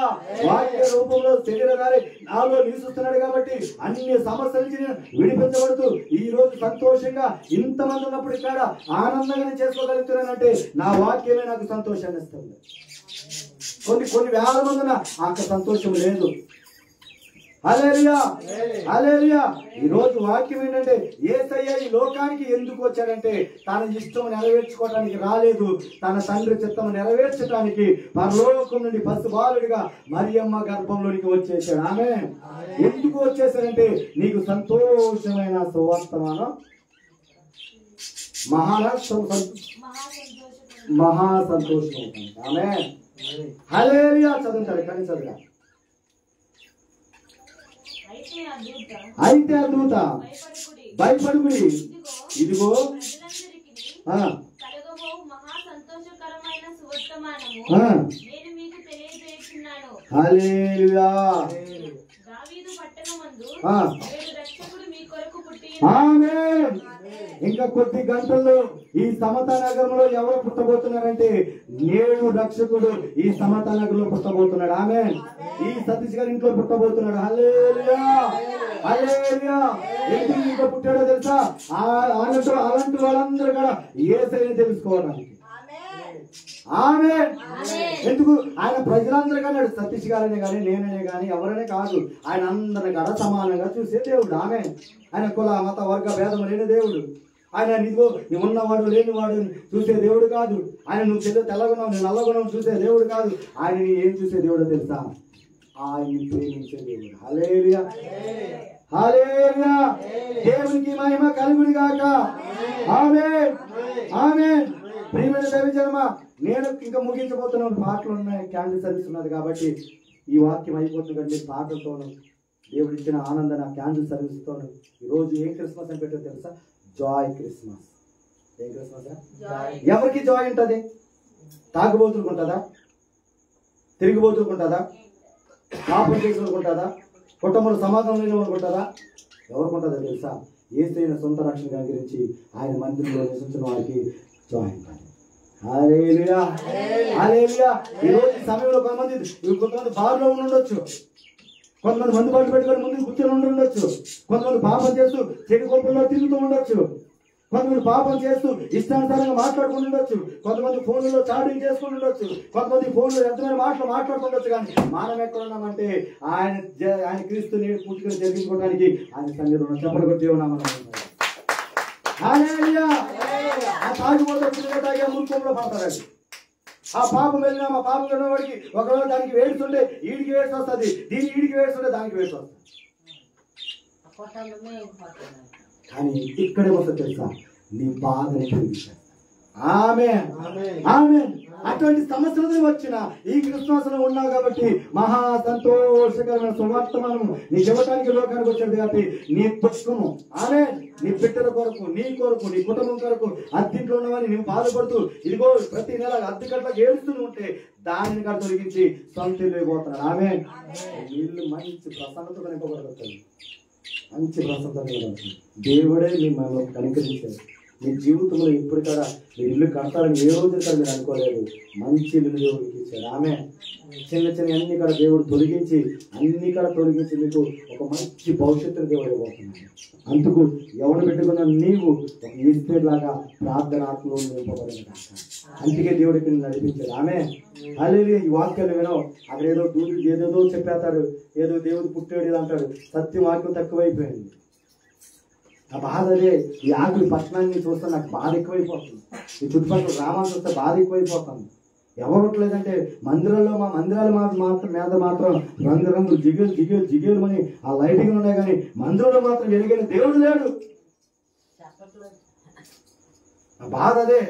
వాక్య రూపంలో శరీరధారి నాలో నివసిస్తున్నాడు కాబట్టి అన్ని సమస్యల నుంచి నేను విడిపించబడుతూ ఈ రోజు సంతోషంగా ఇంతమంది ఉన్నప్పుడు ఇక్కడ ఆనందంగా చేసుకోగలుగుతున్నానంటే నా వాక్యమే నాకు సంతోషాన్ని ఇస్తుంది. కొన్ని వేల మంది అంత సంతోషం లేదు. హల్లెలూయా. హల్లెలూయా. ఈ రోజు వాక్యం ఏంటంటే, యేసయ్య ఈ లోకానికి ఎందుకు వచ్చాడంటే తన ఇష్టం నెరవేర్చుకోవడానికి రాలేదు, తన తండ్రి చిత్తం నెరవేర్చడానికి పరలోకం నుండి పసిబాలుడిగా మరియమ్మ గర్భంలోనికి వచ్చేసాడు. ఆమె ఎందుకు వచ్చేసాడంటే నీకు సంతోషమైన సువర్తమానం, మహా సంతోషం అవుతుంది. ఆమె హల్లెలూయా. చదువుతాడు కానీ చదువుగా. అయితే ఆ దూత భయపడుకుడి, ఇదిగో హల్లెలూయా. ఆమేన్. ఇంకా కొద్ది గంటల్లో ఈ సమతా నగరంలో ఎవరు పుట్టబోతున్నారంటే నేడు రక్షకుడు ఈ సమతా నగరంలో పుట్టబోతున్నాడు. ఆమేన్. ఈ సతీష్ గారి ఇంట్లో పుట్టబోతున్నాడు. హల్లెలూయా. హల్లెలూయా. ఎందుకు ఇంట్లో పుట్టాడో తెలుసా? అలాంటి వాళ్ళందరూ కూడా యేసయ్యని తెలుసుకోవడానికి. ఆమేన్. ఎందుకు? ఆయన ప్రజలందరూ కన్నాడు. సతీష్ గారనే కానీ నేననే కానీ ఎవరనే కాదు, ఆయన అందరిని కూడా సమానంగా చూసే దేవుడు. ఆమేన్. ఆయన కుల మత వర్గ భేదం లేని దేవుడు. ఆయన నీకు నువ్వు ఉన్నవాడు లేనివాడు చూసే దేవుడు కాదు. ఆయన నువ్వు తెల్లగున్నావు నేను నల్లగున్నావు చూసే దేవుడు కాదు. ఆయన ఏం చూసే దేవుడో తెలుసా? ఆయన్ని ప్రేమించే దేవుడు. హల్లెలూయా. హల్లెలూయా. దేవునికి మహిమ కలుగును గాక. ఆమేన్. ఆమేన్. ప్రియమైన దైవజనమా, నేను ఇంకా ముగించబోతున్న పాటలు ఉన్నాయి, క్యాండిల్ సర్వీస్ ఉన్నది కాబట్టి ఈ వాక్యం అయిపోతుంది. కానీ పాటలతోను దేవుడు ఇచ్చిన ఆనందం ఆ క్యాండిల్ సర్వీస్తోను ఈరోజు ఏ క్రిస్మస్ అని పెట్టో తెలుసా? Joy Christmas. ఏ క్రిస్మస్? ఎవరికి జాయ్ ఉంటుంది? తాగుబోతులుకుంటుందా? తిరిగిబోతులుకుంటుందా? పాపం చేసుకుంటుందా? కుటుంబంలో సమాధానం లేని అనుకుంటుందా? ఎవరికి ఉంటుందో తెలుసా? యేసయ్య సొంత రక్షణ గురించి ఆయన మందిరంలో నివసించిన వారికి జాయ్ ఉంటుంది. హల్లెలూయా. హల్లెలూయా. ఈ రోజు ఈ సమయంలో కొంతమంది బారులో ఉండొచ్చు, కొంతమంది మందు పట్టు పెట్టుకొని ముందు కూర్చొని ఉండొచ్చు, కొంతమంది పాపం చేస్తూ చెడు గొప్పల్లో తిరుగుతూ ఉండొచ్చు, కొంతమంది పాపం చేస్తూ ఇష్టానుసారంగా మాట్లాడుకుని ఉండొచ్చు, కొంతమంది ఫోన్లలో చాటింగ్ చేసుకుని ఉండొచ్చు, కొంతమంది ఫోన్లో ఎంతమైన మాటలు మాట్లాడుకుండొచ్చు. కానీ మనం ఎక్కడ ఉన్నామంటే ఆయన క్రీస్తుని పూర్తిగా జరిగించుకోవడానికి ఆయన సన్నిధిలో చెప్పలు కొట్టి ఉన్నామని. హల్లెలూయా. ఆ తాగిపోతే తాగే మూర్ఖంలో పడతారు. ఆ పాపం వెళ్ళినా మా పాపం వెళ్ళిన వాడికి ఒకవేళ దానికి వేడుతుంటే ఈడికి వేసి వస్తుంది, దీనికి ఈడికి వేస్తుంటే దానికి వేసి వస్తుంది. కానీ ఇక్కడే వస్తుంది తెలుసా? నీ బాధని కలిగించారు. ఆమేన్. ఆమేన్. అటువంటి సమస్యలు వచ్చిన ఈ క్రిస్మస్లో ఉన్నావు కాబట్టి మహా సంతోషకరమైన సువార్తమానం నీకు ఇవ్వడానికి లోకానికి వచ్చింది కాబట్టి నీ పుష్పము ఆమె నీ బిడ్డల కొరకు నీ కుటుంబం కొరకు అద్దెంట్లో ఉన్నవని నువ్వు బాధపడుతూ ఇదిగో ప్రతి నెల అద్దె గంటలకు ఏడుస్తూ ఉంటే దానిని కూడా తొలగించి సొంత పోతున్నాడు. ఆమె వీళ్ళు మంచి ప్రసన్నతగా నింపబడుతుంది, మంచి ప్రసన్నత. దేవుడే మిమ్మల్ని కనికరించాడు. మీ జీవితంలో ఇప్పుడు కూడా మీరు ఇల్లు కడతారని ఏ రోజు కూడా మీరు అనుకోలేదు. మంచి ఇల్లు దేవుడికి ఇచ్చాడు. ఆమె చిన్న చిన్న అన్ని కూడా దేవుడు తొలగించి మీకు ఒక మంచి భవిష్యత్తును దేవుడు ఇవ్వబోతున్నాడు. అందుకు ఎవరు పెట్టుకున్న నీవు ఒక ఈశ్వరులాగా ప్రార్థనాత్మలో నింపబడిన కాక అందుకే దేవుడికి నడిపించాడు. ఆమె హల్లెలూయా. ఈ వాక్యాలు వినో అక్కడ ఏదో చెప్పేస్తాడు, ఏదో దేవుడు పుట్టాడు అంటాడు. సత్యం వాక్యం తక్కువైపోయింది. ఆ బాధ అదే. ఈ ఆకులు పట్టణాన్ని చూస్తే నాకు బాధ ఎక్కువైపోతుంది. ఈ చుట్టుపక్కల గ్రామాలు చూస్తే బాధ ఎక్కువైపోతుంది. ఎవరు లేదంటే మందిరాలు మాత్రం రంగురంగులు జిగేలు అని ఆ లైటింగ్ ఉన్నాయి, కానీ మందిరంలో మాత్రం వెలిగిన దేవుడు లేడు. ఆ బాధ అదే.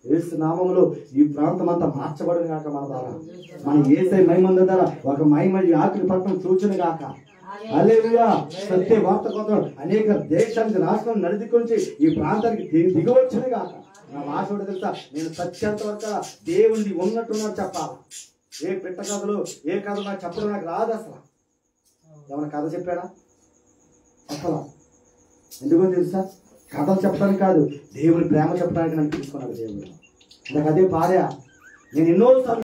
యేసు నామములో ఈ ప్రాంతం అంతా మార్చబడిన కాక మన ద్వారా, మన యేసై మహిమ ద్వారా ఒక మహిమ ఈ ఆకులు పట్టణం చూచును గాక. హల్లెలూయా. సత్య వార్త కోసం అనేక దేశానికి రాష్ట్రం నడిపించి ఈ ప్రాంతానికి దిగవచ్చును గాక. నా భాష కూడా తెలుసా, నేను సత్యంత వరకు దేవుణ్ణి ఉన్నట్టున్నట్టు చెప్పాలి. ఏ పిట్ట కథలు ఏ కథ నాకు చెప్పడం నాకు రాదు. అసలు ఏమైనా కథ చెప్పాడా? అసలు ఎందుకో తెలుసా, కథలు చెప్పడానికి కాదు, దేవుని ప్రేమ చెప్పడానికి నన్ను తీసుకున్నాడు దేవుడు. నాకు అదే పాడా. నేను ఎన్నోసార్లు